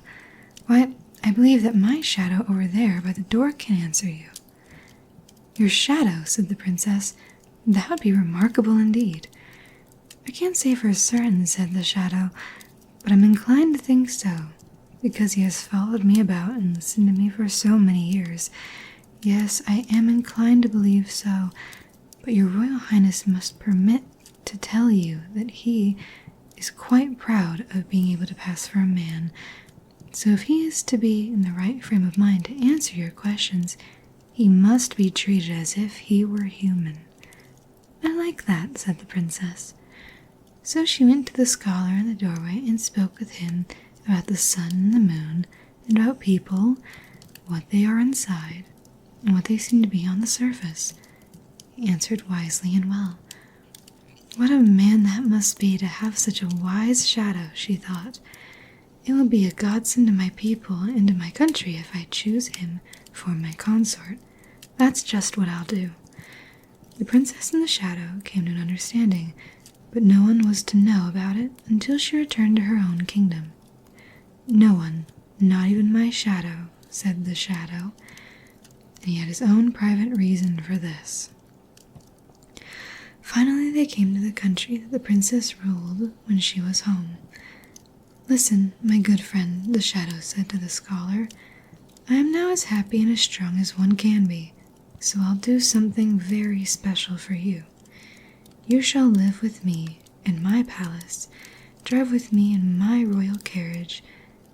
"Why, I believe that my shadow over there by the door can answer you." "Your shadow," said the princess. "That would be remarkable indeed." "I can't say for certain," said the shadow, "but I'm inclined to think so, because he has followed me about and listened to me for so many years. Yes, I am inclined to believe so, but your Royal Highness must permit to tell you that he is quite proud of being able to pass for a man, so if he is to be in the right frame of mind to answer your questions, he must be treated as if he were human." "I like that," said the princess. So she went to the scholar in the doorway and spoke with him about the sun and the moon, and about people, what they are inside, and what they seem to be on the surface. He answered wisely and well. What a man that must be to have such a wise shadow, she thought. It will be a godsend to my people and to my country if I choose him for my consort. That's just what I'll do. The princess and the shadow came to an understanding, but no one was to know about it until she returned to her own kingdom. "No one, not even my shadow," said the shadow, and he had his own private reason for this. Finally they came to the country that the princess ruled when she was home. "Listen, my good friend," the shadow said to the scholar. "I am now as happy and as strong as one can be, so I'll do something very special for you. You shall live with me in my palace, drive with me in my royal carriage,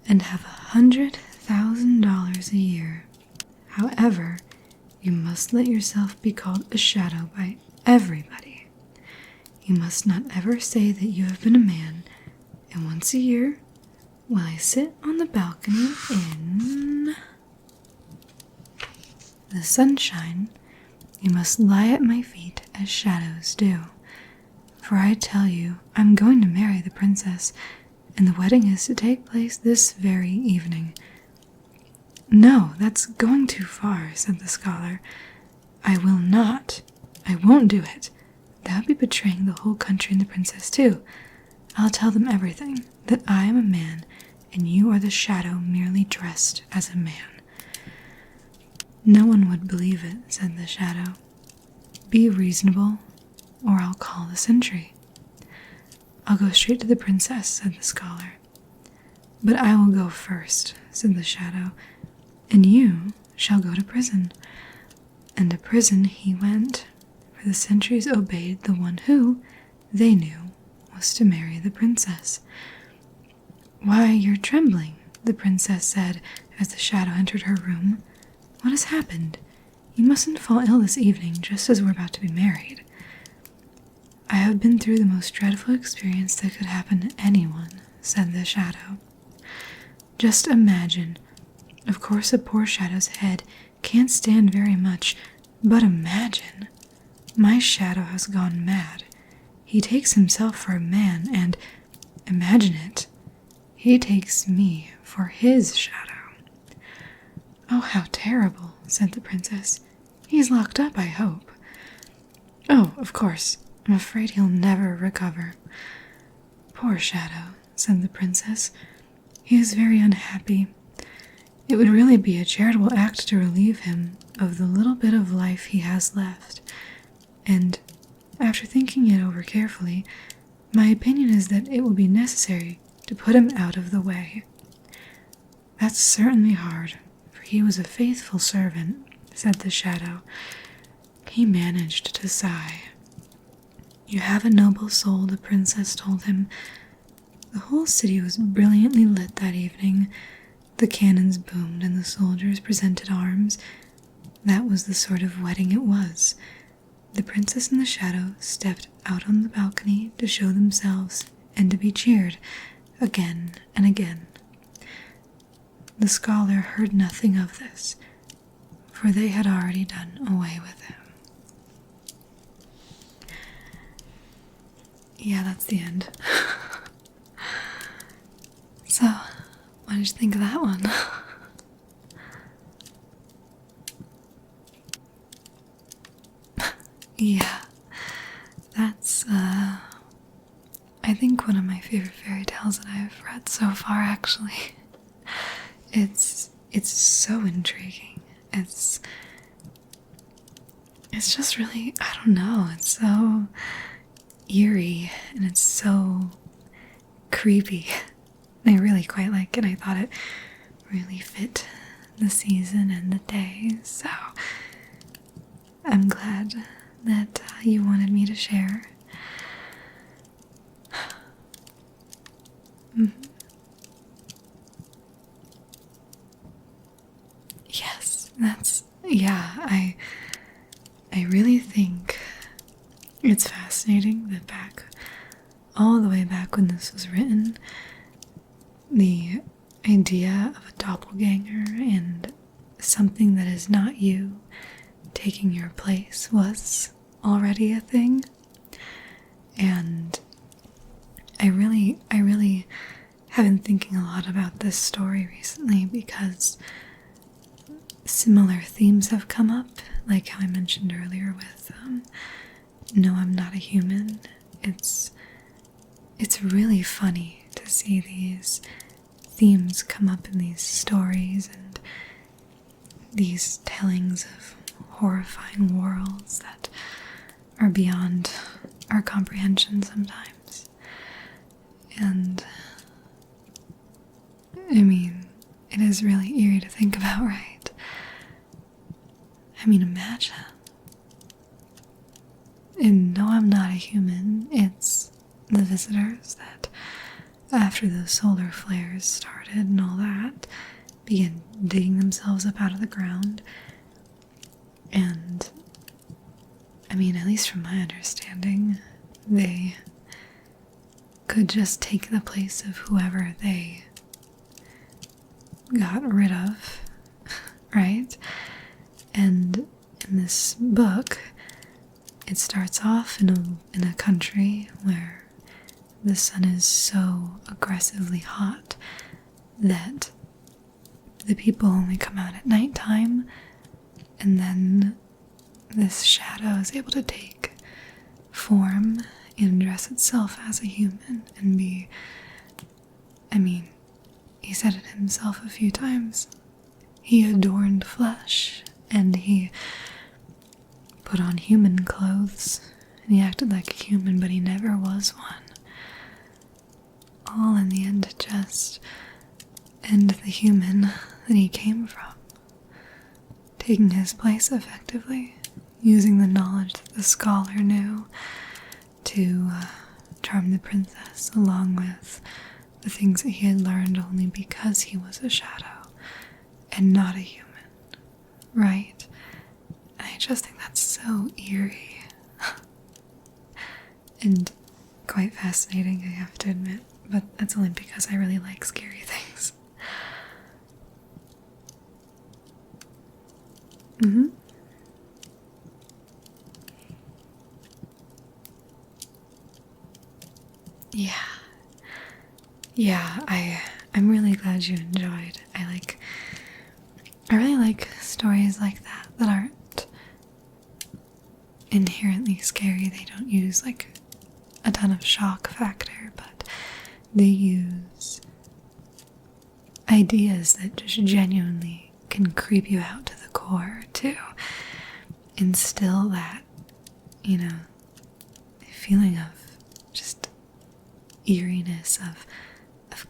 and have $100,000 a year. However, you must let yourself be called a shadow by everybody. You must not ever say that you have been a man, and once a year, while I sit on the balcony in the sunshine, you must lie at my feet as shadows do. For I tell you, I'm going to marry the princess, and the wedding is to take place this very evening." "No, that's going too far," said the scholar. "I will not. I won't do it. That would be betraying the whole country and the princess too. I'll tell them everything, that I am a man, and you are the shadow merely dressed as a man." "No one would believe it," said the shadow. "Be reasonable, or I'll call the sentry." "I'll go straight to the princess," said the scholar. "But I will go first," said the shadow, "and you shall go to prison." And to prison he went, for the sentries obeyed the one who, they knew, was to marry the princess. "Why, you're trembling," the princess said as the shadow entered her room. "What has happened? You mustn't fall ill this evening just as we're about to be married." "I have been through the most dreadful experience that could happen to anyone," said the shadow. "Just imagine. Of course a poor shadow's head can't stand very much, but imagine. My shadow has gone mad. He takes himself for a man, and, imagine it, he takes me for his shadow." "Oh, how terrible," said the princess. "He's locked up, I hope." "Oh, of course. I'm afraid he'll never recover." "Poor shadow," said the princess. "He is very unhappy. It would really be a charitable act to relieve him of the little bit of life he has left. And, after thinking it over carefully, my opinion is that it will be necessary to put him out of the way." "That's certainly hard, for he was a faithful servant," said the shadow. he managed to sigh. "You have a noble soul," the princess told him. The whole city was brilliantly lit that evening. The cannons boomed and the soldiers presented arms. That was the sort of wedding it was. The princess and the shadow stepped out on the balcony to show themselves and to be cheered again and again. The scholar heard nothing of this, for they had already done away with him. Yeah, that's the end. So, what did you think of that one? Yeah, that's, I think one of my favorite fairy tales that I've read so far, actually. It's so intriguing. It's just really, I don't know, it's so eerie and it's so creepy. I really quite like it. I thought it really fit the season and the day, so I'm glad that you wanted me to share. Yes, I really think it's fascinating that all the way back when this was written, the idea of a doppelganger and something that is not you taking your place was already a thing. And I really have been thinking a lot about this story recently because similar themes have come up, like how I mentioned earlier with No, I'm Not a Human. It's really funny to see these themes come up in these stories and these tellings of horrifying worlds that are beyond our comprehension sometimes. And I mean, it is really eerie to think about, right? I mean, imagine. In No, I'm Not a Human, it's the visitors that, after the solar flares started and all that, began digging themselves up out of the ground. And, I mean, at least from my understanding, they could just take the place of whoever they got rid of, right? And in this book, it starts off in a country where the sun is so aggressively hot that the people only come out at nighttime, and then this shadow is able to take form and dress itself as a human and be, I mean, he said it himself a few times. He adorned flesh and he put on human clothes and he acted like a human, but he never was one. All in the end to just end the human that he came from, taking his place effectively, using the knowledge that the scholar knew to charm the princess, along with the things that he had learned only because he was a shadow and not a human, right? And I just think that's so eerie and quite fascinating, I have to admit, but that's only because I really like scary things. Yeah, I'm really glad you enjoyed. I really like stories like that aren't inherently scary. They don't use like a ton of shock factor, but they use ideas that just genuinely can creep you out to the core to instill that, feeling of just eeriness, of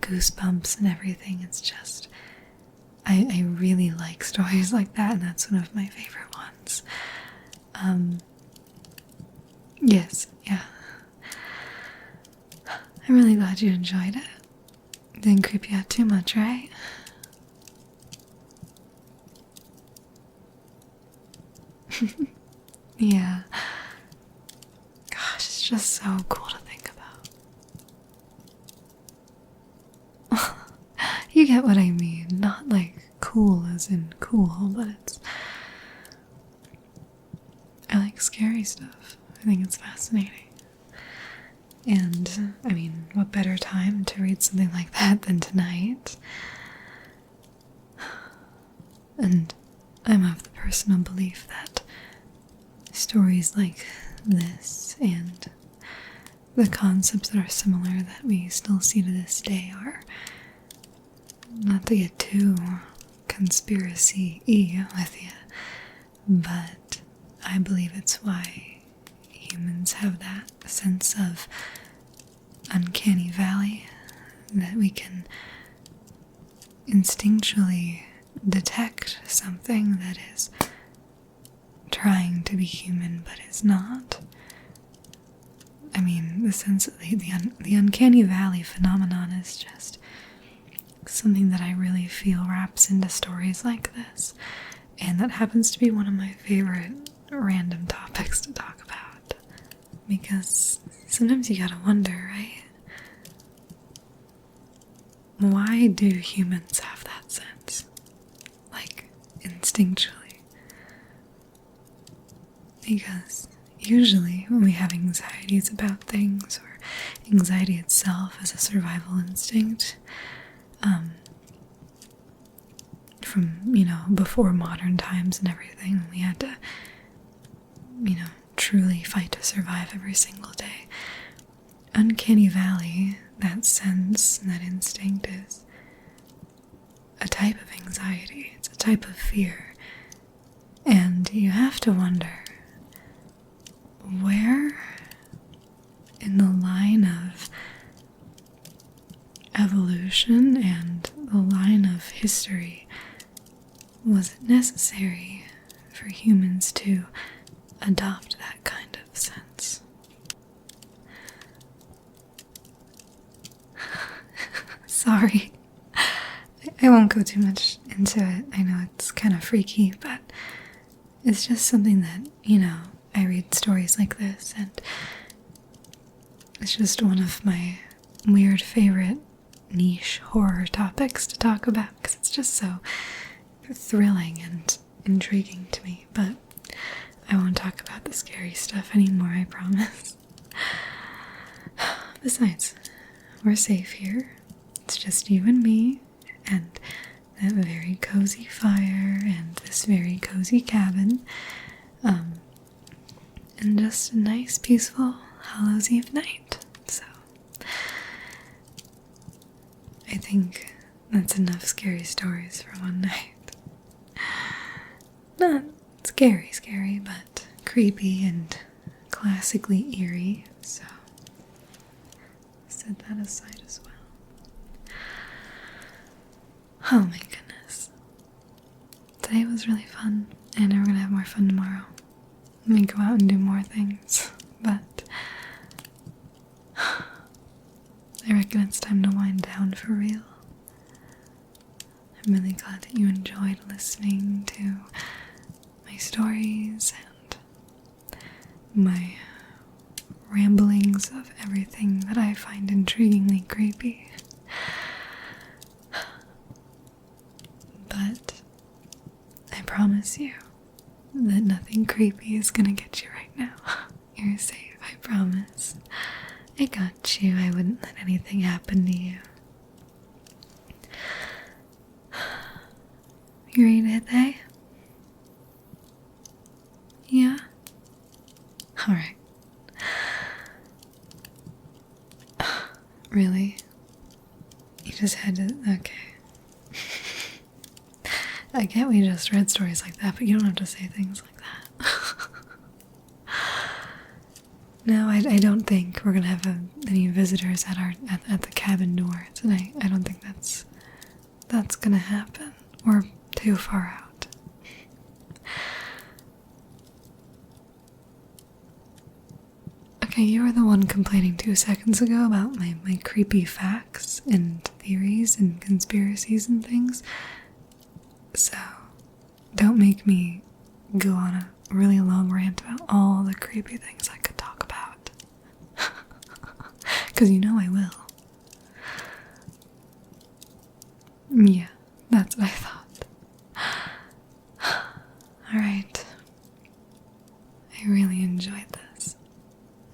goosebumps and everything. It's just, I really like stories like that, and that's one of my favorite ones. Yes, yeah. I'm really glad you enjoyed it. Didn't creep you out too much, right? Yeah. Gosh, it's just so cool to think about. You get what I mean. Not like cool as in cool, but I like scary stuff. I think it's fascinating. And, I mean, what better time to read something like that than tonight? And I'm of the personal belief that stories like this and the concepts that are similar that we still see to this day are, not to get too conspiracy-y with you, but I believe it's why humans have that sense of uncanny valley, that we can instinctually detect something that is trying to be human but is not. I mean, the sense of the uncanny valley phenomenon is just something that I really feel wraps into stories like this, and that happens to be one of my favorite random topics to talk about, because sometimes you gotta wonder, right? Why do humans have that sense? Like, instinctually. Because usually when we have anxieties about things, or anxiety itself as a survival instinct, from, before modern times and everything, we had to, truly fight to survive every single day. Uncanny valley, that sense, that instinct is a type of anxiety. It's a type of fear. And you have to wonder, where in the line of evolution and the line of history was it necessary for humans to adopt that kind of sense? Sorry, I won't go too much into it. I know it's kind of freaky, but it's just something that, I read stories like this, and it's just one of my weird favorite niche horror topics to talk about, because it's just so thrilling and intriguing to me. But I won't talk about the scary stuff anymore, I promise. Besides, we're safe here. It's just you and me, and that very cozy fire, and this very cozy cabin, and just a nice, peaceful Hallows Eve night. So, I think that's enough scary stories for one night. Not scary, but creepy and classically eerie, so set that aside as well. Oh my goodness. Today was really fun, and we're gonna have more fun tomorrow. Let me go out and do more things, but I reckon it's time to wind down for real. I'm really glad that you enjoyed listening to my stories and my ramblings of everything that I find intriguingly creepy. But I promise you that nothing creepy is gonna get you right now. You're safe, I promise. I got you. I wouldn't let anything happen to you. You ready to hit the Yeah? Alright. Really? You just had to... Okay. I get we just read stories like that, but you don't have to say things like that. No, I don't think we're gonna have any visitors at the cabin door tonight. I don't think that's gonna happen. We're too far out. Okay, you were the one complaining 2 seconds ago about my creepy facts and theories and conspiracies and things. So, don't make me go on a really long rant about all the creepy things I could talk about. Because you know I will. Yeah, that's what I thought. Alright. I really enjoyed this.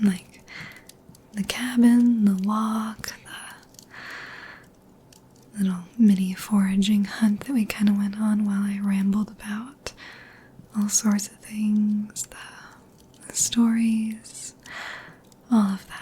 Like, the cabin, the walk, the little mini foraging hunt that we kind of went on while I rambled about all sorts of things, the stories, all of that.